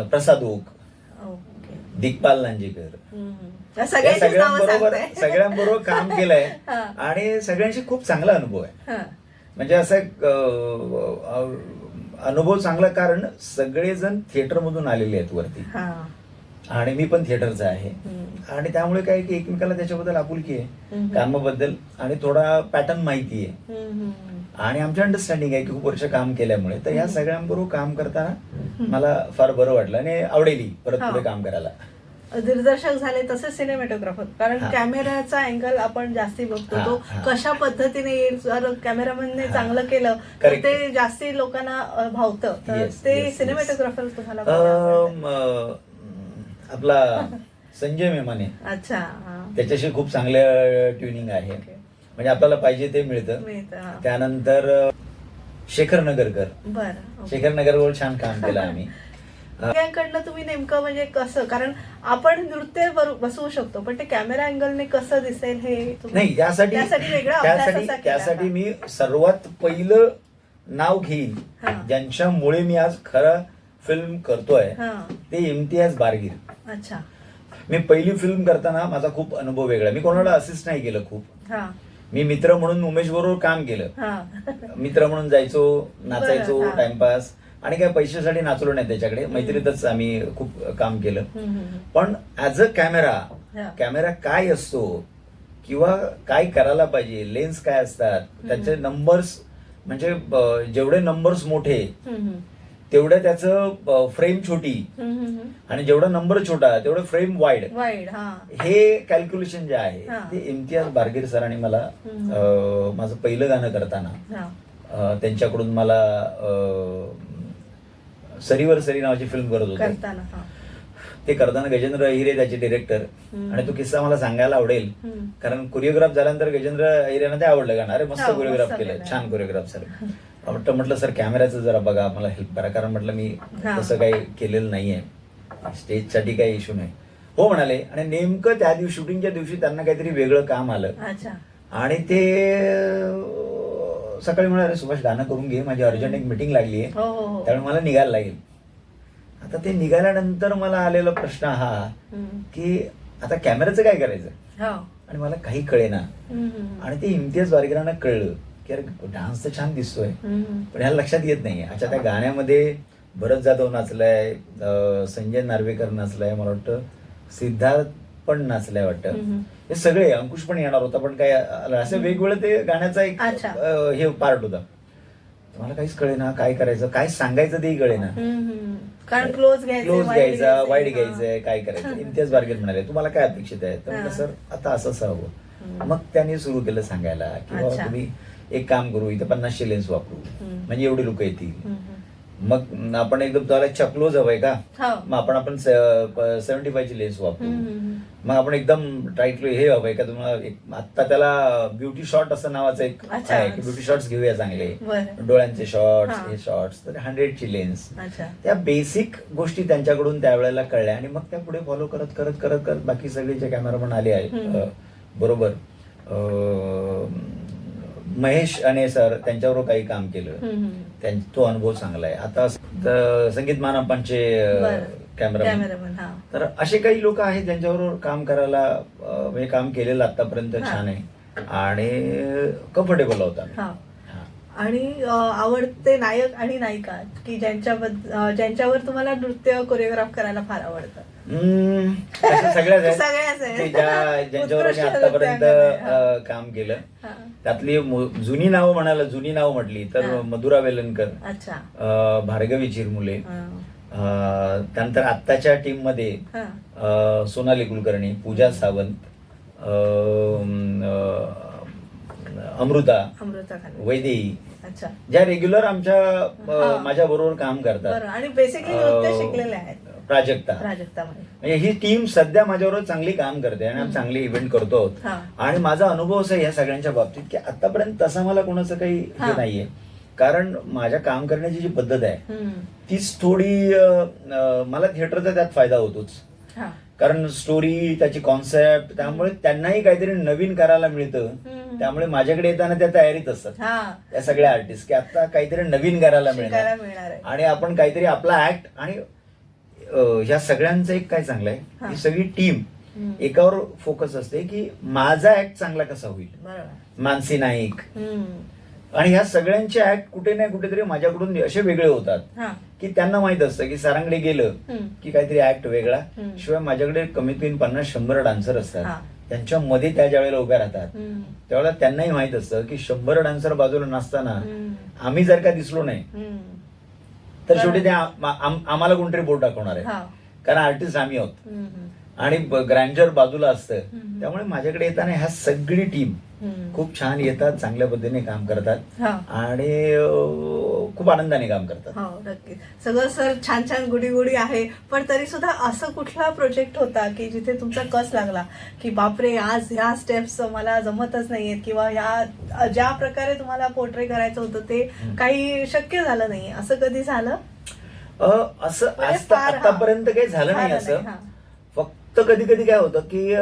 Speaker 2: प्रसाद ओक, दिग्पाल लांजेकर, सगळ्यांबरोबर काम केलंय आणि सगळ्यांशी खूप चांगला अनुभव आहे. म्हणजे असं अनुभव चांगला, कारण सगळेजण थिएटर मधून आलेले आहेत वरती आणि मी पण थिएटरचा आहे. आणि त्यामुळे काय की एकमेकाला त्याच्याबद्दल आपुलकी आहे, कामाबद्दल, आणि थोडा पॅटर्न माहिती आहे आणि आमची अंडरस्टँडिंग आहे की खूप वर्ष काम केल्यामुळे. तर या सगळ्यांबरोबर काम करताना मला फार बरं वाटलं आणि आवडेल परत पुढे काम करायला.
Speaker 1: दिग्दर्शक झाले तसेच सिनेमॅटोग्राफर, कारण कॅमेराचा अँगल आपण जास्ती बघतो, तो कशा पद्धतीने येईल. जर कॅमेरामॅनने चांगलं केलं तर ते जास्ती लोकांना भावतं. तर ते सिनेमॅटोग्राफर तुम्हाला
Speaker 2: आपला संजय मेमाने.
Speaker 1: अच्छा. हा.
Speaker 2: त्याच्याशी खूप चांगलं ट्युनिंग आहे, म्हणजे आपल्याला पाहिजे ते मिळतं.
Speaker 1: हा.
Speaker 2: त्यानंतर शेखर नगरकर.
Speaker 1: बरं.
Speaker 2: शेखर नगरकर छान काम केलं आम्ही.
Speaker 1: कडनं तुम्ही नेमकं म्हणजे कसं, कारण आपण नृत्य बसवू शकतो पण ते कॅमेरा अँगलने कसं दिसेल हे
Speaker 2: नाही,
Speaker 1: त्यासाठी वेगळा अभ्यास असा केला
Speaker 2: त्यासाठी
Speaker 1: का?
Speaker 2: मी सर्वात पहिलं नाव घेईन
Speaker 1: हा.
Speaker 2: ज्यांच्यामुळे मी आज खरं फिल्म करतोय
Speaker 1: हा.
Speaker 2: ते इम्तियाज बारगीर.
Speaker 1: अच्छा.
Speaker 2: मी पहिली फिल्म करताना माझा खूप अनुभव वेगळा. मी कोणाला असिस्ट नाही केलं खूप.
Speaker 1: हा.
Speaker 2: मी मित्र म्हणून उमेश बरोबर काम केलं.
Speaker 1: हा.
Speaker 2: मित्र म्हणून जायचो, नाचायचो,
Speaker 1: बरं, हा.
Speaker 2: टाइमपास, आणि काय पैशासाठी नाचलो नाही त्याच्याकडे. मैत्रीतच आम्ही खूप काम केलं. पण ऍज अ कॅमेरा काय असतो किंवा काय करायला पाहिजे, लेन्स काय असतात, त्याचे नंबर्स, म्हणजे जेवढे नंबर्स मोठे तेवढं त्याचं फ्रेम छोटी, आणि जेवढा नंबर छोटा तेवढं फ्रेम वाईड. हे कॅल्क्युलेशन जे आहे ते इम्तियाज बारगीर सरांनी मला माझं पहिलं गाणं करताना त्यांच्याकडून मला सरीवर सरी नावाची फिल्म करत होते. ते करताना गजेंद्र अहिरे त्याचे डिरेक्टर, आणि तो किस्सा मला सांगायला आवडेल कारण कोरिओग्राफ झाल्यानंतर गजेंद्र अहिरेंना ते आवडलं गाणं. अरे मस्त कोरिओग्राफ केलं, छान कोरिओग्राफ सर. म्हटलं सर कॅमेऱ्याचं जरा बघा, मला हेल्प करा, कारण म्हटलं मी तसं काही केलेलं नाहीये, स्टेजसाठी काही इश्यू नाही. हो म्हणाले. आणि नेमकं त्या दिवशी शूटिंगच्या दिवशी त्यांना काहीतरी वेगळं काम आलं, आणि ते सकाळी म्हणाले सुभाष गाणं करून घे, माझी अर्जंट एक मीटिंग लागली आहे, त्यामुळे मला निघायला लागेल. आता ते निघाल्यानंतर मला आलेला प्रश्न हा की आता कॅमेऱ्याचं काय करायचं, आणि मला काही कळेना. आणि ते इम्तियाज बारगीरांना कळलं की अरे डान्स तर छान दिसतोय पण ह्याला लक्षात येत नाही. अच्छा, त्या गाण्यामध्ये भरत जाधव नाचलाय, संजय नार्वेकर नाचलाय, मला वाटतं सिद्धार्थ पण नाचलाय वाटतं, हे सगळे, अंकुश पण येणार होता पण काय असं वेगवेगळं ते गाण्याचा एक हे पार्ट होता. मला काहीच कळेना काय करायचं, काय सांगायचं तेही कळेना,
Speaker 1: कारण क्लोज
Speaker 2: घ्यायचा, वाईड घ्यायचंय, काय करायचं. इम्तियाज बारगीर म्हणाले तुम्हाला काय अपेक्षित आहे, तर म्हटलं सर आता असं हवं. मग त्यांनी सुरू केलं सांगायला की बाबा तुम्ही एक काम करू, इथे 50ची लेन्स वापरू, म्हणजे एवढी लोक येतील. मग आपण एकदम त्याला क्लोज हवंय का, मग आपण 75ची लेन्स वापरू. मग आपण एकदम टाईट हे हवंय का तुम्हाला, आता त्याला ब्युटी शॉट असं नावाचं एक आहे की ब्युटी शॉट्स घेऊया चांगले, डोळ्यांचे शॉट्स, हे शॉट्स, तर 100ची लेन्स. त्या बेसिक गोष्टी त्यांच्याकडून त्यावेळेला कळल्या, आणि मग त्या पुढे फॉलो करत करत करत करत बाकी सगळे जे कॅमेरामन आले आहेत बरोबर, महेश अने सर त्यांच्यावर काही काम केलं, तो अनुभव चांगला आहे. आता संगीत मानपांचे कॅमेरामॅन, तर असे काही लोक आहेत ज्यांच्याबरोबर काम करायला, म्हणजे काम केलेलं आतापर्यंत छान आहे आणि कम्फर्टेबल होता.
Speaker 1: आणि आवडते नायक आणि नायिका की ज्यांच्यावर तुम्हाला नृत्य कोरिओग्राफ करायला फार आवडतं?
Speaker 2: सगळ्याच ज्यांच्यावर मी आतापर्यंत काम केलं, त्यातली जुनी नावं म्हणायला, जुनी नावं म्हटली तर मधुरा वेलणकर, भार्गवी चिरमुले, त्यानंतर आत्ताच्या टीम मध्ये सोनाली कुलकर्णी, पूजा सावंत, अमृता वैदेही, ज्या रेग्युलर माझ्या बरोबर काम करतात
Speaker 1: आणि बेसिकली नृत्य शिकलेले आहेत.
Speaker 2: प्राजक्ता म्हणजे ही टीम सध्या माझ्याबरोबर चांगली काम करते आणि आम्ही चांगले इव्हेंट करतो आहोत. आणि माझा अनुभव असा या सगळ्यांच्या बाबतीत की आतापर्यंत तसा मला कोणाचं काही हे नाहीये, कारण माझ्या काम करण्याची जी पद्धत आहे तीच थोडी, मला थिएटरचा त्यात फायदा होतोच, कारण स्टोरी, त्याची कॉन्सेप्ट, त्यामुळे त्यांनाही काहीतरी नवीन करायला मिळतं. त्यामुळे माझ्याकडे येताना त्या तयारीत असतात त्या सगळ्या आर्टिस्ट की आता काहीतरी नवीन करायला मिळणार आणि आपण काहीतरी आपला ऍक्ट. आणि ह्या सगळ्यांचं एक काय चांगलं आहे, ही सगळी टीम एकावर फोकस असते की माझा ऍक्ट चांगला कसा होईल. मानसी नाईक आणि ह्या सगळ्यांचे ऍक्ट कुठे ना कुठेतरी माझ्याकडून असे वेगळे होतात की त्यांना माहित असतं की सरांकडे गेलं की काहीतरी ऍक्ट वेगळा. शिवाय माझ्याकडे कमीत कमी 50-100 डान्सर असतात, त्यांच्यामध्ये त्या ज्या वेळेला उभ्या राहतात त्यावेळेला त्यांनाही माहित असतं की 100 डान्सर बाजूला नसताना आम्ही जर का दिसलो नाही तर शेवटी ते आम्हाला कोणतरी बोट दाखवणार आहे, कारण आर्टिस्ट आम्ही आहोत आणि ग्रँजर बाजूला असतं. त्यामुळे माझ्याकडे येताना ह्या सगळी टीम खूप छान येतात, चांगल्या पद्धतीने काम करतात आणि खूप आनंदाने काम करतात.
Speaker 1: हो नक्की. सगळं सर छान छान गुडी गुडी आहे, पण तरी सुद्धा असं कुठला प्रोजेक्ट होता की जिथे तुमचा कस लागला की बापरे आज ह्या स्टेप्स मला जमतच नाहीयेत, किंवा ह्या ज्या प्रकारे तुम्हाला पोर्ट्रे करायचं होतं ते काही शक्य झालं नाही, असं कधी झालं?
Speaker 2: असं आतापर्यंत काही झालं नाही असं. फक्त कधी कधी काय होतं की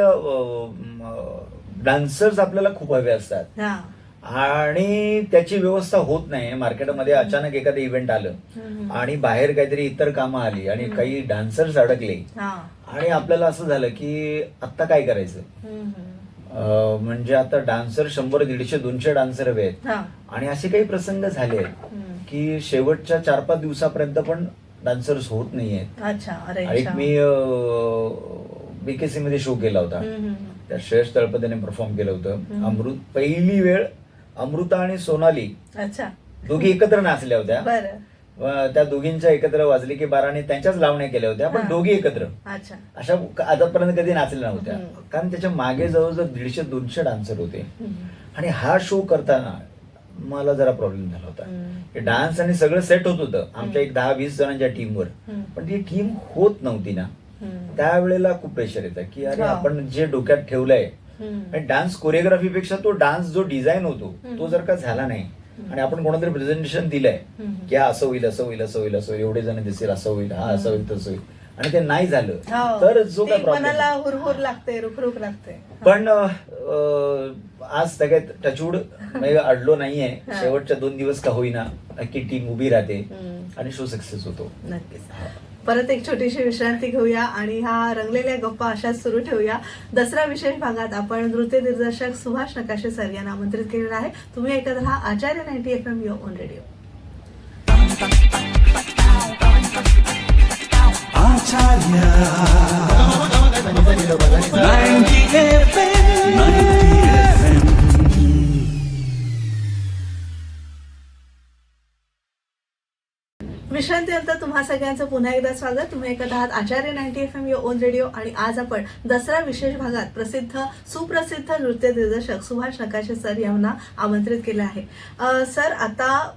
Speaker 2: डान्सर्स आपल्याला खूप हवे असतात आणि त्याची व्यवस्था होत नाही. मार्केटमध्ये अचानक एखादं इव्हेंट आलं आणि बाहेर काहीतरी इतर कामं आली आणि काही डान्सर्स अडकले आणि आपल्याला असं झालं की आता काय करायचं. म्हणजे आता डान्सर 100, 150, 200 डान्सर हवे आहेत आणि असे काही प्रसंग झाले आहेत की शेवटच्या 4-5 दिवसापर्यंत पण डान्सर्स होत नाहीयेत. आणि मी बीकेसी मध्ये शो केला होता, त्या श्रेयस तळपदेने परफॉर्म केलं होतं. पहिली वेळ अमृता आणि सोनाली दोघी एकत्र नाचल्या होत्या. त्या दोघींच्या एकत्र वाजली की 12 आणि त्यांच्याच लावण्या केल्या होत्या, पण दोघी एकत्र अशा आतापर्यंत कधी नाचल्या नव्हत्या. कारण त्याच्या मागे जवळजवळ 150-200 डान्सर होते आणि हा शो करताना मला जरा प्रॉब्लेम झाला होता. डान्स आणि सगळं सेट होत होतं आमच्या एक 10-20 जणांच्या टीमवर, पण ती टीम होत नव्हती ना. त्यावेळेला खूप प्रेशर येतं की अरे आपण जे डोक्यात ठेवलंय, डान्स कोरिओग्राफीपेक्षा तो डान्स जो डिझाईन होतो तो जर का झाला नाही आणि आपण कोणातरी प्रेझेंटेशन दिलंय की असं होईल, असं होईल, असं होईल, असं होईल, एवढे जण दिसेल, असं होईल, हा असं होईल, तसं होईल, आणि ते नाही झालं तर जो काय प्रॉब्लेम
Speaker 1: हुरहुर लागते, रुखरुख लागते.
Speaker 2: पण आज सगळ्यात टचवूड अडलो नाहीये. शेवटच्या 2 दिवस का होईना की टीम उभी राहते आणि शो सक्सेस होतो.
Speaker 1: नक्कीच. परत एक छोटीशी विश्रांती घेऊया आणि ह्या रंगलेल्या गप्पा अशाच सुरू ठेवूया. दसरा विशेष भागात आपण नृत्य दिग्दर्शक सुभाष नकाशे सर यांना आमंत्रित केलेलं आहे. तुम्ही ऐकत राहा आचार्य 90 FM युअर ओन रेडिओ. विश्रांतीनंतर तुम्हा सगळ्यांचं पुन्हा एकदा स्वागत. तुम्ही ऐकत आहात आचार्य 90 FM युअर ओन रेडिओ आणि आज आपण दसरा विशेष भागात सुप्रसिद्ध नृत्य दिग्दर्शक सुभाष नकाशे सर यांना आमंत्रित केले आहे. सर, आता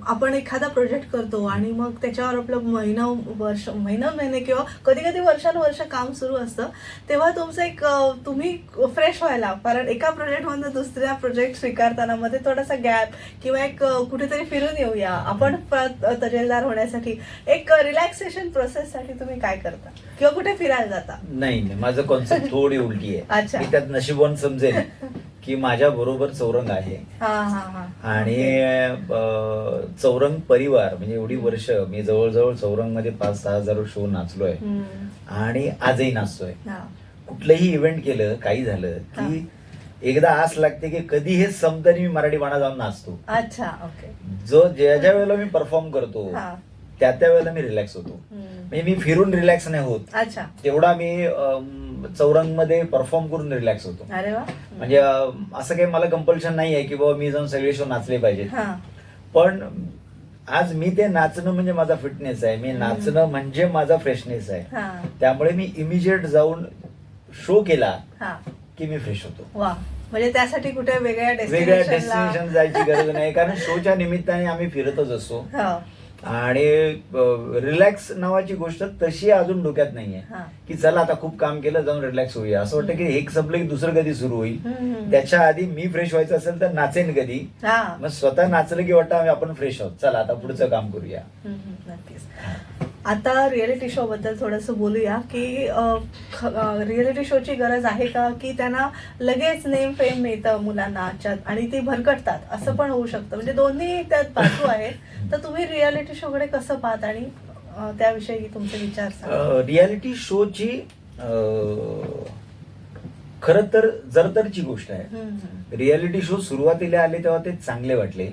Speaker 1: आपण एखादा प्रोजेक्ट करतो आणि मग त्याच्यावर आपलं महिने किंवा कधी कधी वर्षानुवर्ष काम सुरू असतं, तेव्हा तुमचं तुम्ही फ्रेश व्हायला, कारण एका प्रोजेक्टमधून दुसऱ्या प्रोजेक्ट स्वीकारताना मध्ये थोडासा गॅप किंवा कुठेतरी फिरून येऊया आपण तजेलदार होण्यासाठी, एक रिलॅक्सेशन प्रोसेस साठी तुम्ही काय करता किंवा कुठे फिरायला जाता?
Speaker 2: नाही, माझं कॉन्सेप्ट थोडी उलटी आहे. मी त्यात नशिबवान समजेल की माझ्या बरोबर चौरंग आहे आणि चौरंग परिवार, म्हणजे एवढी वर्ष मी जवळजवळ चौरंग मध्ये 5-6 हजार शो नाचलोय आणि आजही नाचतोय. कुठलंही इव्हेंट केलं, काही झालं की एकदा आस लागते की कधी हे संपतं मी मराठी बाणा जाऊन नाचतो. ज्या वेळेला मी परफॉर्म करतो त्या वेळेला मी रिलॅक्स होतो. म्हणजे मी फिरून रिलॅक्स नाही होत, तेवढा मी चौरंग मध्ये परफॉर्म करून रिलॅक्स होतो. म्हणजे असं काही मला कंपल्शन नाही आहे की बाबा मी जाऊन सगळे शो नाचले पाहिजेत, पण आज मी ते नाचणं म्हणजे माझा फिटनेस आहे, मी नाचणं म्हणजे माझा फ्रेशनेस आहे. त्यामुळे मी इमिजिएट जाऊन शो केला की मी फ्रेश होतो.
Speaker 1: म्हणजे त्यासाठी कुठे वेगळ्या
Speaker 2: डेस्टिनेशन जायची गरज नाही, कारण शोच्या निमित्ताने आम्ही फिरतच असतो. आणि रिलॅक्स नावाची गोष्ट तशी अजून डोक्यात नाहीये की चला आता खूप काम केलं, जाऊन रिलॅक्स होऊया. असं वाटतं की एक संपलं की दुसरं कधी सुरू होईल. त्याच्या आधी मी फ्रेश व्हायचं असेल तर नाचेन कधी, मग स्वतः नाचलं की वाटतं आपण फ्रेश आहोत, चला आता पुढचं काम करूया.
Speaker 1: नक्कीच. आता रियालिटी शो बद्दल थोडंसं बोलूया की रियालिटी शोची गरज आहे का, की त्यांना लगेच नेम फेम मिळतं मुलांना आणि ती भरकटतात, असं पण होऊ शकतं. म्हणजे दोन्ही त्यात बाजू आहेत. तर तुम्ही रियालिटी शो कडे कसं पाहता आणि त्याविषयी तुमचे विचार सांगा.
Speaker 2: रियालिटी शोची खरं तर जरतरची गोष्ट आहे. रियालिटी शो सुरुवातीला आले तेव्हा ते चांगले वाटले,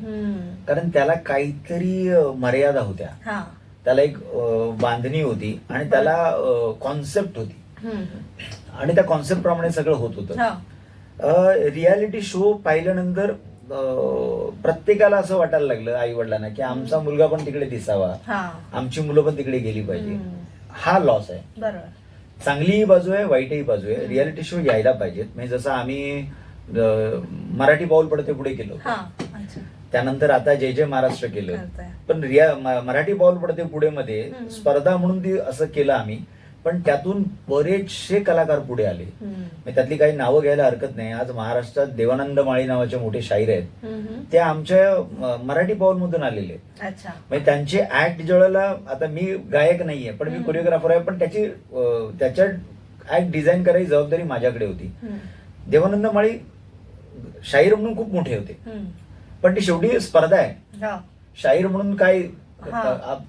Speaker 2: कारण त्याला काहीतरी मर्यादा होत्या, त्याला एक बांधणी होती आणि त्याला कॉन्सेप्ट होती आणि त्या कॉन्सेप्ट प्रमाणे सगळं होत होतं. रियालिटी शो पाहिल्यानंतर प्रत्येकाला असं वाटायला लागलं, आई वडिलांना, की आमचा मुलगा पण तिकडे दिसावा, आमची मुलं पण तिकडे गेली पाहिजे. हा लॉस आहे. चांगलीही बाजू आहे, वाईटही बाजू आहे. रियालिटी शो यायला पाहिजेत. म्हणजे जसं आम्ही मराठी पाऊल पडते पुढे केलं, त्यानंतर आता जय जय महाराष्ट्र केलं.
Speaker 1: करताय.
Speaker 2: पण मराठी पाऊल पडते पुढे मध्ये स्पर्धा म्हणून ती असं केलं आम्ही. पण त्यातून बरेचसे कलाकार पुढे आले. त्यातली काही नावं घ्यायला हरकत नाही. आज महाराष्ट्रात देवानंद माळी नावाचे मोठे शाहीर आहेत, ते आमच्या मराठी पाऊल मधून आलेले आहेत.
Speaker 1: अच्छा.
Speaker 2: म्हणजे त्यांचे ऍक्ट ज्यावेळेला, आता मी गायक नाहीये पण मी कोरिओग्राफर आहे, पण त्याच्या ऍक्ट डिझाईन करायची जबाबदारी माझ्याकडे होती. देवानंद माळी शाहीर म्हणून खूप मोठे होते, पण ती शेवटी स्पर्धा आहे. शाहीर म्हणून काय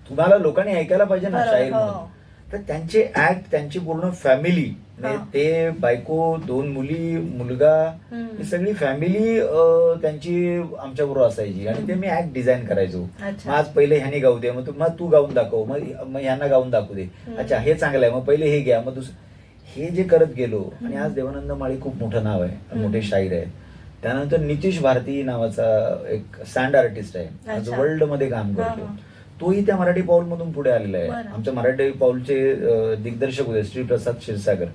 Speaker 2: तुम्हाला लोकांनी ऐकायला पाहिजे ना शाहीर म्हणून. तर त्यांचे ऍक्ट, त्यांची पूर्ण फॅमिली, ते बायको, 2 मुली, मुलगा, ही सगळी फॅमिली त्यांची आमच्या बरोबर असायची आणि ते मी ऍक्ट डिझाईन करायचो. मग आज पहिले ह्याने गाऊ दे, मग तू गाऊन दाखव, मग ह्यांना गाऊन दाखवू दे, अच्छा हे चांगलं आहे, मग पहिले हे घ्या, मग हे जे करत गेलो. आणि आज देवानंद माळी खूप मोठं नाव आहे, मोठे शाहीर आहेत. त्यानंतर नितीश भारती नावाचा एक सँड आर्टिस्ट आहे, आज वर्ल्ड मध्ये काम करतो. तोही त्या मराठी पाऊल मधून पुढे आलेला आहे. आमच्या मराठी पाऊलचे दिग्दर्शक होते श्री प्रसाद क्षीरसागर.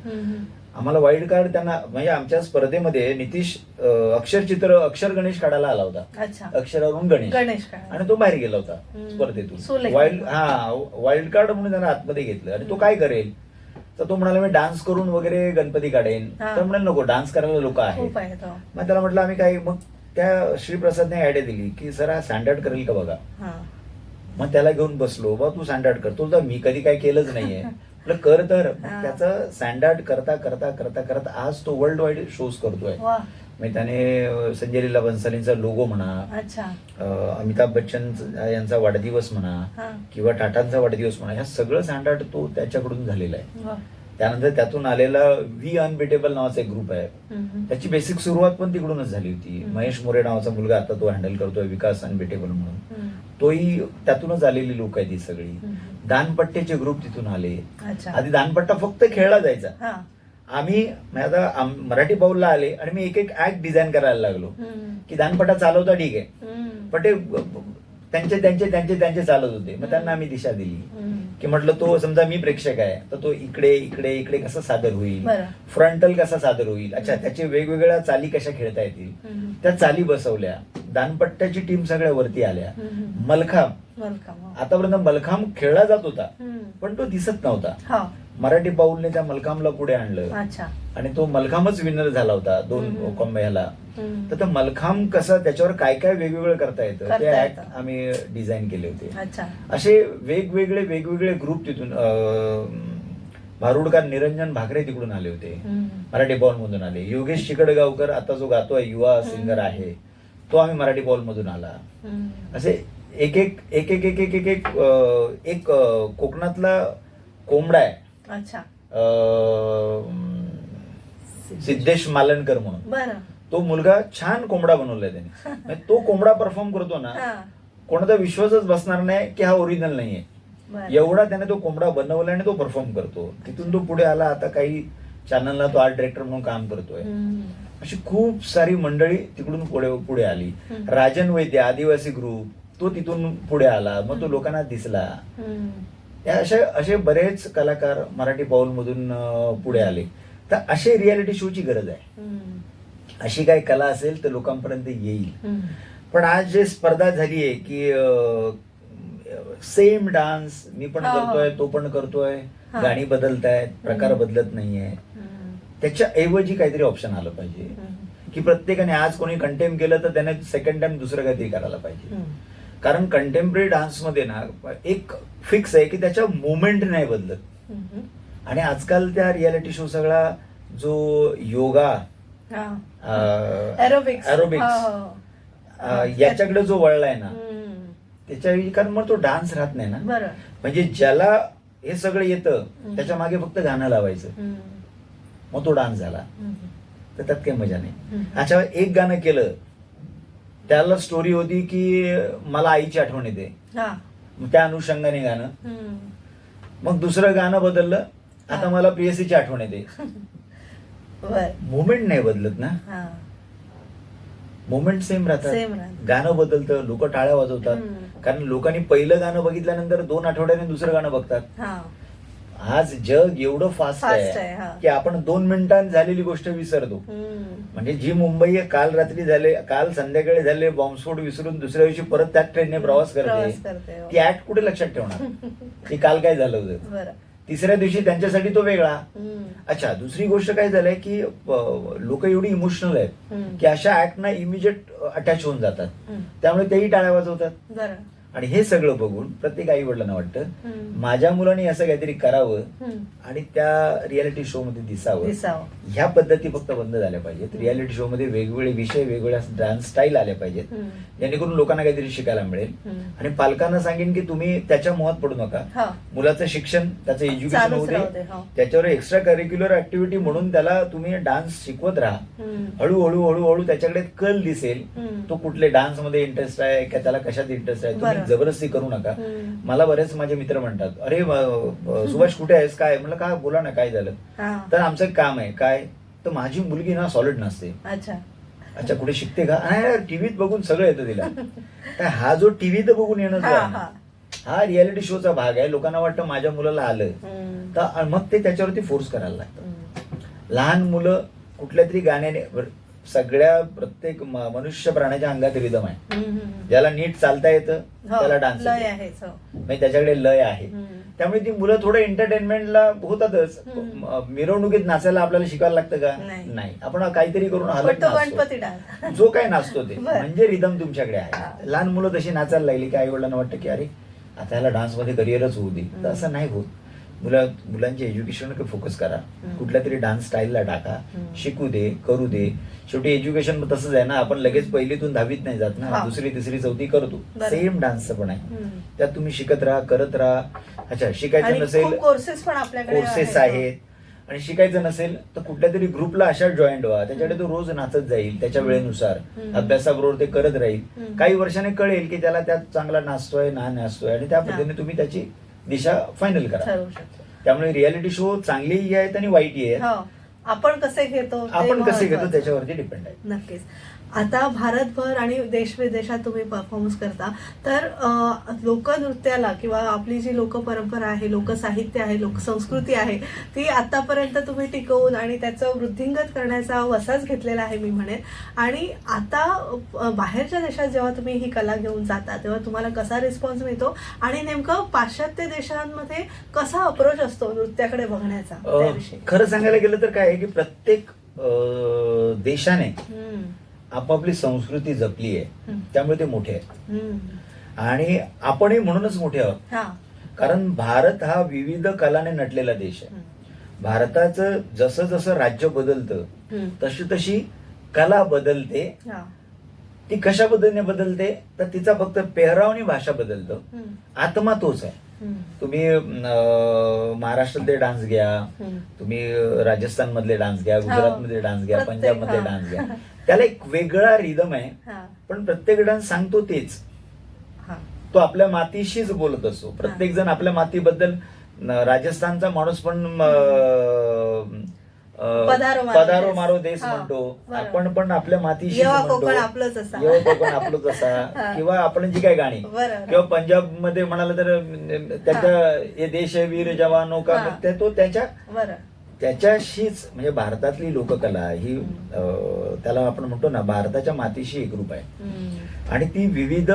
Speaker 2: आम्हाला वाईल्ड कार्ड त्यांना, म्हणजे आमच्या स्पर्धेमध्ये नितीश अक्षर गणेश काढायला आला होता. अक्षरावरून गणेश आणि तो बाहेर गेला होता स्पर्धेतून. वाईल्ड कार्ड म्हणून त्यांना आतमध्ये घेतलं. आणि तो काय करेल, तर तो म्हणाला मी डान्स करून वगैरे गणपती काढेन. तर म्हणाल नको, डान्स करायला लोक आहेत. मग त्याला म्हटलं आम्ही काय, मग त्या श्रीप्रसादने आयडिया दिली की सर हा स्टँडर्ड करेल का बघा. मग त्याला घेऊन बसलो, बा तू स्टँडर्ड कर. तो मी कधी काय केलंच नाहीये, म्हटलं कर. तर त्याचं स्टँडर्ड करता करता करता करता आज तो वर्ल्ड वाईड शोज करतोय. म्हणजे त्याने संजय लीला बन्सालींचा लोगो म्हणा, अमिताभ बच्चन यांचा वाढदिवस म्हणा, किंवा टाटांचा वाढदिवस म्हणा, ह्या सगळं स्टँडर्ड तो त्याच्याकडून झालेला आहे. त्यानंतर त्यातून आलेला व्ही अनबिटेबल नावाचा एक ग्रुप आहे, त्याची बेसिक सुरुवात पण तिकडूनच झाली होती. महेश मोरे नावाचा मुलगा आता तो हँडल करतोय विकास अनबिटेबल म्हणून, तोही त्यातूनच आलेली लोक आहेत ही सगळी. दानपट्ट्याचे ग्रुप तिथून आले. आधी दानपट्टा फक्त खेळला जायचा. आम्ही आता मराठी पाऊलला आले आणि मी एक ऍक्ट डिझाईन करायला लागलो की दानपट्टा चालवता ठीक आहे, पण ते त्यांचे चालत होते. मग त्यांना आम्ही दिशा दिली की म्हटलं तो समजा मी प्रेक्षक आहे तर तो इकडे इकडे इकडे कसा सादर होईल, फ्रंटल कसा सादर होईल, अच्छा त्याचे वेगवेगळ्या चाली कशा खेळता येतील, त्या चाली बसवल्या. दानपट्ट्याची टीम सगळ्या वरती आल्या. मलखाम, आतापर्यंत मलखाम खेळला जात होता पण तो दिसत नव्हता. मराठी पाऊलने त्या मलखामला पुढे आणलं आणि तो मलखामच विनर झाला होता 2 कॉम्बॅला. तर ते मलखाम कसं, त्याच्यावर काय काय वेगवेगळं करता येतं ते ऍक्ट आम्ही डिझाईन केले होते. असे वेगवेगळे ग्रुप तिथून, भारुडकर निरंजन भाकरे तिकडून आले होते, मराठी पाऊल मधून आले. योगेश चिकडगावकर आता जो गातोय, युवा सिंगर आहे, तो आम्ही मराठी पाऊल मधून आला. असे एक एक एक एक एक एक एक एक कोकणातला कोंबडा आहे, सिद्धेश मालनकर म्हणून. तो मुलगा छान कोंबडा बनवलाय त्याने. तो कोंबडा परफॉर्म करतो ना, कोणाचा विश्वासच बसणार नाही की हा ओरिजिनल नाहीये, एवढा त्याने तो कोंबडा बनवला आणि तो परफॉर्म करतो. तिथून तो पुढे आला, आता काही चॅनलला तो आर्ट डिरेक्टर म्हणून काम करतोय. अशी खूप सारी मंडळी तिकडून पुढे आली. राजन वैद्य आदिवासी ग्रुप, तो तिथून पुढे आला, मग तो लोकांना दिसला. असे बरेच कलाकार मराठी पाऊल मधून पुढे आले. तर असे रियालिटी शोची गरज आहे. अशी काही कला असेल तर लोकांपर्यंत येईल. पण आज जे स्पर्धा झाली आहे की सेम डान्स मी पण करतोय, तो पण करतोय, गाणी बदलतायत, प्रकार बदलत नाहीये. त्याच्या ऐवजी काहीतरी ऑप्शन आलं पाहिजे की प्रत्येकाने, आज कोणी कंटेम केलं तर त्याने सेकंड टाइम दुसरं काहीतरी करायला पाहिजे. कारण कंटेम्पररी डान्समध्ये ना एक फिक्स आहे की त्याच्या मुवमेंट नाही बदलत. आणि आजकाल त्या रियालिटी शो सगळा जो योगा, एरोबिक्स याच्याकडे जो वळलाय ना, त्याच्या कारण मग तो डान्स राहत नाही ना. म्हणजे ज्याला हे सगळं येतं त्याच्या मागे फक्त गाणं लावायचं, मग तो डान्स झाला. तर त्यात काही मजा नाही. अच्छा, एक गाणं केलं, त्याला स्टोरी होती की मला आईची आठवण येते, त्या अनुषंगाने गाणं. मग दुसरं गाणं बदललं, आता मला प्रियसीची आठवण येते. मुवमेंट नाही बदलत ना, मुवमेंट सेम राहतात. गाणं बदलतं, लोक टाळ्या वाजवतात, कारण लोकांनी पहिलं गाणं बघितल्यानंतर 2 आठवड्याने दुसरं गाणं बघतात. आज जग एवढं फास्ट
Speaker 1: आहे,
Speaker 2: आहे की आपण 2 मिनिटांत झालेली गोष्ट विसरतो. म्हणजे जी मुंबई काल रात्री झाले, काल संध्याकाळी झाले बॉम्बस्फोट विसरून दुसऱ्या दिवशी परत त्याच ट्रेनने प्रवास करते, ती ऍक्ट कुठे लक्षात ठेवणार की काल काय झालं होतं. तिसऱ्या दिवशी त्यांच्यासाठी तो वेगळा. अच्छा, दुसरी गोष्ट काय झालंय की लोक एवढी इमोशनल आहेत की अशा ऍक्टना इमिजिएट अटॅच होऊन जातात, त्यामुळे तेही टाळ्या वाजवतात. आणि हे सगळं बघून प्रत्येक आई वडिलांना वाटतं माझ्या मुलांनी असं काहीतरी करावं आणि त्या रियालिटी शो मध्ये दिसावं. ह्या पद्धती फक्त बंद झाल्या पाहिजेत. रियालिटी शो मध्ये वेगवेगळे विषय, वेगवेगळ्या डान्स स्टाईल आल्या पाहिजेत, जेणेकरून लोकांना काहीतरी शिकायला मिळेल. आणि पालकांना सांगेन की तुम्ही त्याच्या मोहात पडू नका. मुलाचं शिक्षण, त्याचं एज्युकेशन होऊ दे, त्याच्यावर एक्स्ट्रा करिक्युलर ऍक्टिव्हिटी म्हणून त्याला तुम्ही डान्स शिकवत राहा. हळूहळू हळूहळू त्याच्याकडे कल दिसेल, तो कुठले डान्स मध्ये इंटरेस्ट आहे का, त्याला कशात इंटरेस्ट आहे. तुम्ही जबरदस्ती करू नका. मला बरेच माझे मित्र म्हणतात, अरे सुभाष कुठे आहेस, काय म्हणलं, का बोला ना, काय झालं. तर आमचं काम आहे काय, तर माझी मुलगी ना सॉलिड नसते. अच्छा, कुठे शिकते का, टीव्हीत बघून सगळं येतं तिला. तर हा जो टीव्हीत बघून येणं जो आहे ना, हा रियालिटी शोचा भाग आहे. लोकांना वाटतं माझ्या मुलाला आलं, तर मग ते त्याच्यावरती फोर्स करायला लागतं. लहान मुलं कुठल्या तरी गाण्याने, सगळ्या प्रत्येक मनुष्य प्राण्याच्या अंगात रिदम आहे. ज्याला नीट चालता येतं त्याला डान्स म्हणजे त्याच्याकडे लय आहे. त्यामुळे ती मुलं थोडं एंटरटेनमेंटला होतातच. मिरवणुकीत नाचायला आपल्याला शिकायला लागतं का, नाही. आपण काहीतरी करून हलत जो काही नाचतो ते म्हणजे रिदम तुमच्याकडे आहे. लहान मुलं तशी नाचायला लागली की आई वडिलांना वाटतं की अरे आता ह्याला डान्स मध्ये करिअरच होऊ दे. तर असं नाही होत. मुलांच्या एज्युकेशनवर फोकस करा, कुठल्या तरी डान्स स्टाईलला टाका, शिकू दे, करू दे. शेवटी एज्युकेशन तसंच आहे ना, आपण लगेच पहिलीतून 10वीत नाही जात ना, दुसरी तिसरी चौथी करतो. सेम डान्सचं पण आहे, त्यात तुम्ही शिकत राहा, करत राहा. अच्छा, शिकायचं नसेल कोर्सेस आहेत, आणि शिकायचं नसेल तर कुठल्या तरी ग्रुपला अशा जॉईंट व्हा, त्याच्याकडे तो रोज नाचत जाईल त्याच्या वेळेनुसार, अभ्यासाबरोबर ते करत राहील. काही वर्षाने कळेल की त्याला त्यात चांगला नाचतोय आणि त्या पद्धतीने तुम्ही त्याची दिशा फायनल करा. त्यामुळे रियालिटी शो चांगलीही आहेत आणि वाईटही आहेत.
Speaker 1: आपण कसे घेतो
Speaker 2: त्याच्यावरती डिपेंड आहे.
Speaker 1: नक्कीच. आता भारतभर आणि देश विदेशात तुम्ही परफॉर्मन्स करता, तर लोकनृत्याला किंवा आपली जी लोकपरंपरा आहे, लोकसाहित्य आहे, लोकसंस्कृती आहे, ती आतापर्यंत तुम्ही टिकवून आणि त्याचं वृद्धिंगत करण्याचा वसाच घेतलेला आहे मी म्हणेन. आणि आता बाहेरच्या देशात जेव्हा तुम्ही ही कला घेऊन जाता तेव्हा तुम्हाला कसा रिस्पॉन्स मिळतो आणि नेमकं पाश्चात्य देशांमध्ये कसा अप्रोच असतो नृत्याकडे बघण्याचा, त्याविषयी?
Speaker 2: खरं सांगायला गेलं तर काय आहे की प्रत्येक देशाने आपापली संस्कृती जपली आहे, त्यामुळे ते मोठे आहेत. आणि आपणही म्हणूनच मोठे आहोत, कारण भारत हा विविध कलाने नटलेला देश आहे. भारताचं जसं जसं राज्य बदलतं तशी तशी कला बदलते. ती कशा पद्धतीने बदलते तर तिचा फक्त पेहराव आणि भाषा बदलतो, आत्मा तोच आहे. तुम्ही महाराष्ट्रातले डान्स घ्या, तुम्ही राजस्थान मधले डान्स घ्या, गुजरात मधले डान्स घ्या, पंजाब मधले डान्स घ्या, त्याला एक वेगळा रिदम आहे. पण प्रत्येक डान्स सांगतो तेच, तो आपल्या मातीशीच बोलत असतो. प्रत्येक जण आपल्या मातीबद्दल, राजस्थानचा माणूस पण पधारो मारो देश म्हणतो, आपण पण आपल्या मातीशी म्हणतो, कोकण आपलंच असा, किंवा आपण जी काही गाणी, किंवा पंजाब मध्ये म्हणाल तर त्याच्या हे देश वीर जवानो का, तो त्याच्याशीच. म्हणजे भारतातली लोककला ही त्याला आपण म्हणतो ना, भारताच्या मातीशी एकरूप आहे आणि ती विविध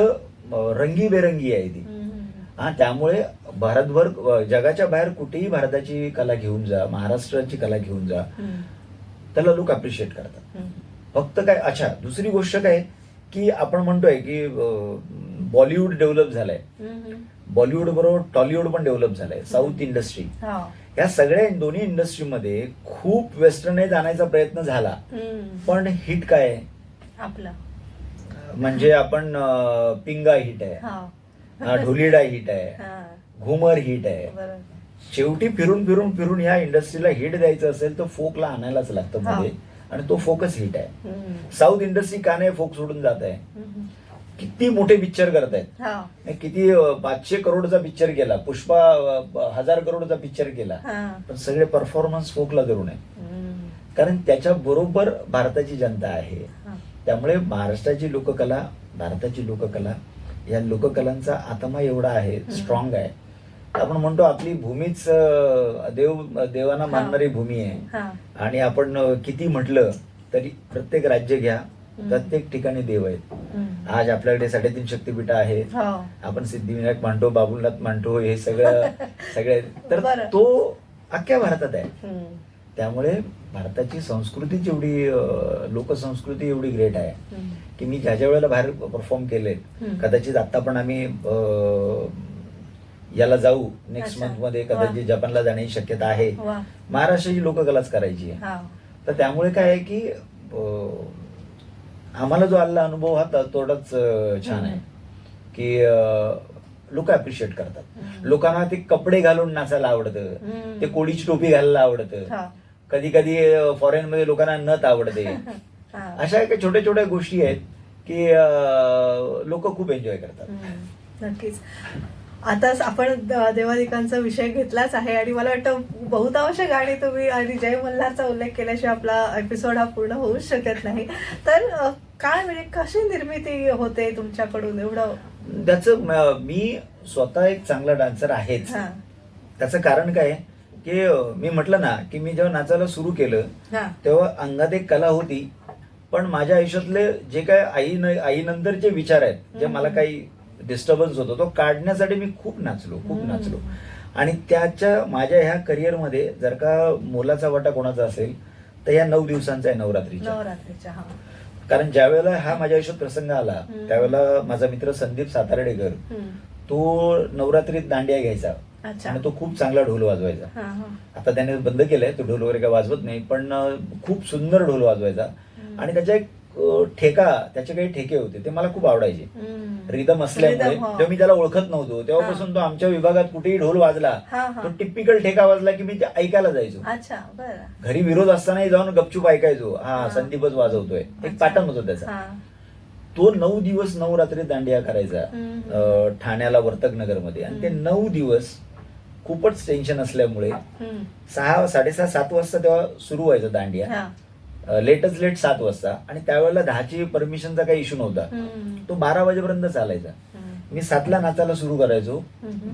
Speaker 2: रंगीबेरंगी आहे ती. त्यामुळे भारतभर, जगाच्या बाहेर कुठेही भारताची कला घेऊन जा, महाराष्ट्राची कला घेऊन जा, त्याला लोक अप्रिशिएट करतात. फक्त काय, अच्छा, दुसरी गोष्ट काय की आपण म्हणतोय की बॉलिवूड डेव्हलप झालंय, बॉलिवूड बरोबर टॉलिवूड पण डेव्हलप झालंय, साऊथ इंडस्ट्री, या सगळ्या दोन्ही इंडस्ट्रीमध्ये खूप वेस्टर्नाइज आणायचा प्रयत्न झाला, पण हिट काय आहे
Speaker 1: आपला,
Speaker 2: म्हणजे आपण पिंगा हिट आहे, ढोलीडा हिट आहे, घुमर हिट आहे. शेवटी फिरून फिरून फिरून या इंडस्ट्रीला हिट द्यायचं असेल तर फोकला आणायलाच लागतं मध्ये, आणि तो फोकस हिट आहे. साऊथ इंडस्ट्री का नाही फोक सोडून जात आहे? किती मोठे पिक्चर करतायत, किती 500 करोडचा पिक्चर केला, पुष्पा 1000 करोडचा पिक्चर केला, पण सगळे परफॉर्मन्स फोकला धरून आहे, कारण त्याच्या बरोबर भारताची जनता आहे. त्यामुळे महाराष्ट्राची लोककला, भारताची लोककला, या लोककलांचा आत्मा एवढा आहे, स्ट्रॉंग आहे आपण म्हणतो आपली भूमीच देवांना मानणारी भूमी आहे.
Speaker 1: हा.
Speaker 2: आणि आपण किती म्हटलं तरी प्रत्येक राज्य घ्या, प्रत्येक ठिकाणी देव आहेत. आज आपल्याकडे 3.5 शक्तीपीठ आहेत.
Speaker 1: हो.
Speaker 2: आपण सिद्धिविनायक मानतो, बाबुलनाथ मानतो, हे सगळं सगळे तर
Speaker 1: बरं.
Speaker 2: तो अख्ख्या भारतात आहे.
Speaker 1: हम्म.
Speaker 2: त्यामुळे भारताची संस्कृतीच एवढी लोकसंस्कृती एवढी ग्रेट आहे की मी ज्या वेळेला बाहेर परफॉर्म केले, कदाचित आता पण आम्ही याला जाऊ नेक्स्ट
Speaker 1: अच्छा.
Speaker 2: मंथ मध्ये, कदाचित जपानला जाण्याची शक्यता आहे.
Speaker 1: वा.
Speaker 2: महाराष्ट्राची लोककलाच करायची आहे.
Speaker 1: हा.
Speaker 2: तर त्यामुळे काय आहे की आम्हाला जो आलेला अनुभव हा तेवढाच छान आहे की लोक अप्रिशिएट करतात. लोकांना ते कपडे घालून नाचायला आवडतं, ते कोळीची टोपी घालायला आवडतं,
Speaker 1: हा. कधी
Speaker 2: कधी फॉरेन मध्ये लोकांना नथ आवडते.
Speaker 1: हा.
Speaker 2: अशा काही छोट्या छोट्या गोष्टी आहेत की लोक खूप एन्जॉय करतात.
Speaker 1: नक्कीच. आता आपण देवादिकांचा विषय घेतलाच आहे आणि मला वाटतं बहुतांश गाणी तुम्ही आणि जय मल्हारचा उल्लेख केल्याशिवाय आपला एपिसोड हा पूर्ण होऊच शकत नाही. तर काय म्हणजे कशी निर्मिती होते तुमच्याकडून एवढं?
Speaker 2: त्याचं मी स्वतः एक चांगला डान्सर आहेच. त्याचं कारण काय की मी म्हटलं ना की मी जेव्हा नाचायला सुरू केलं तेव्हा अंगात एक कला होती, पण माझ्या आयुष्यातले जे काय आईनंतरचे विचार आहेत, जे मला काही डिस्टर्बन्स होतो, तो काढण्यासाठी मी खूप नाचलो. आणि त्याच्या माझ्या ह्या करिअरमध्ये जर का मोलाचा वाटा कोणाचा असेल तर या 9 दिवसांचा आहे, नवरात्रीच्या. कारण ज्या वेळेला हा माझ्या आयुष्यात प्रसंग आला त्यावेळेला माझा मित्र संदीप सातार्डेकर तो नवरात्रीत दांडिया घ्यायचा आणि तो खूप चांगला ढोल वाजवायचा. आता त्याने बंद केलंय, तो ढोल वगैरे काय वाजवत नाही, पण खूप सुंदर ढोल वाजवायचा. आणि त्याच्या एक त्याचे काही ठेके होते ते मला खूप आवडायचे, रिदम असल्यामुळे. तेव्हा मी त्याला ओळखत नव्हतो, तेव्हापासून तो आमच्या विभागात कुठेही ढोल वाजला, तो टिपिकल ठेका वाजला की मी ते ऐकायला जायचो. घरी विरोध असतानाही जाऊन गपचूप ऐकायचो, हा संदीपच वाजवतोय. एक पॅटर्न होतं त्याचा. तो 9 दिवस नवरात्री दांडिया करायचा ठाण्याला वर्तकनगर मध्ये. आणि ते 9 दिवस खूपच टेन्शन असल्यामुळे 6:30-7 वाजता तेव्हा सुरू व्हायचं दांडिया, लेटच लेट 7 वाजता. आणि त्यावेळेला 10ची परमिशनचा काही इश्यू नव्हता, तो 12 वाजेपर्यंत चालायचा. मी 7ला नाचायला सुरू करायचो,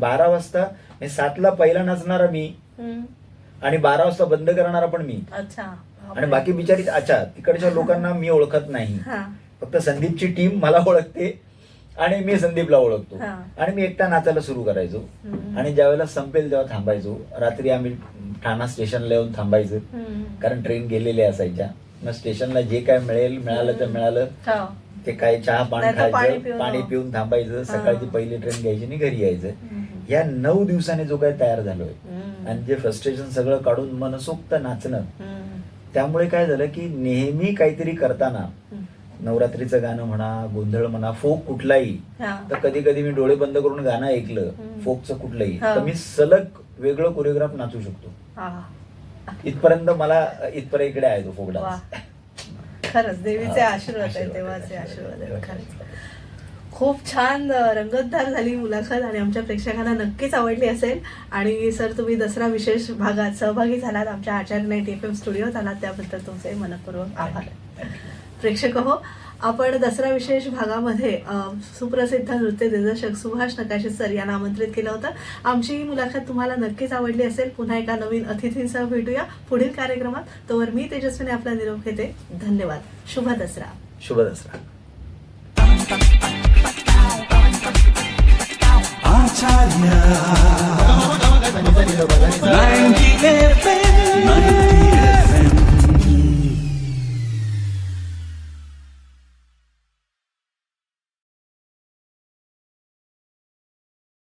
Speaker 2: 12 वाजता 7ला पहिला नाचणारा मी आणि 12 वाजता बंद करणारा पण मी. आणि बाकी बिचारी तिकडच्या लोकांना मी ओळखत नाही, फक्त संदीपची टीम मला ओळखते आणि मी संदीपला ओळखतो. आणि मी एकटा नाचायला सुरू करायचो. आणि ज्यावेळेला संपेल तेव्हा थांबायचो. रात्री आम्ही ठाणा स्टेशनला येऊन थांबायचो, कारण ट्रेन गेलेल्या असायच्या. मग स्टेशनला जे काय मिळालं तर मिळालं, ते काय चहा पाणी खायचं, पाणी पिऊन थांबायचं. सकाळची पहिली ट्रेन घ्यायची आणि घरी यायचं. या 9 दिवसाने जो काय तयार झालोय आणि जे फ्रस्ट्रेशन सगळं काढून मनसोक्त नाचणं, त्यामुळे काय झालं की नेहमी काहीतरी करताना, नवरात्रीचं गाणं म्हणा, गोंधळ म्हणा, फोक कुठलाही, तर कधी कधी मी डोळे बंद करून गाणं ऐकलं फोकचं कुठलंही, तर मी सलग वेगळं कोरिओग्राफ नाचू शकतो. इथपर्यंत इकडे आहे तो फोक डान्स.
Speaker 1: खरंच देवीचे आशीर्वाद आहे, देवाचे आशीर्वाद आहे. खरंच खूप छान रंगतदार झाली मुलाखत आणि आमच्या प्रेक्षकांना नक्कीच आवडली असेल. आणि सर, तुम्ही दसरा विशेष भागात सहभागी झालात, आमच्या आचार्य 90 FM स्टुडिओत आलात, त्याबद्दल तुमचे मनपूर्वक आभार. प्रेक्षक हो, आपण दसरा विशेष भागामध्ये सुप्रसिद्ध नृत्य दिग्दर्शक सुभाष नकाशे सर यांना आमंत्रित केलं होतं. आमची ही मुलाखत तुम्हाला नक्कीच आवडली असेल. पुन्हा एका नवीन अतिथींसह भेटूया पुढील कार्यक्रमात. तोवर मी तेजस्विनी आपला निरोप घेते. धन्यवाद. शुभ दसरा.
Speaker 2: शुभ दसरा.
Speaker 3: आचार्य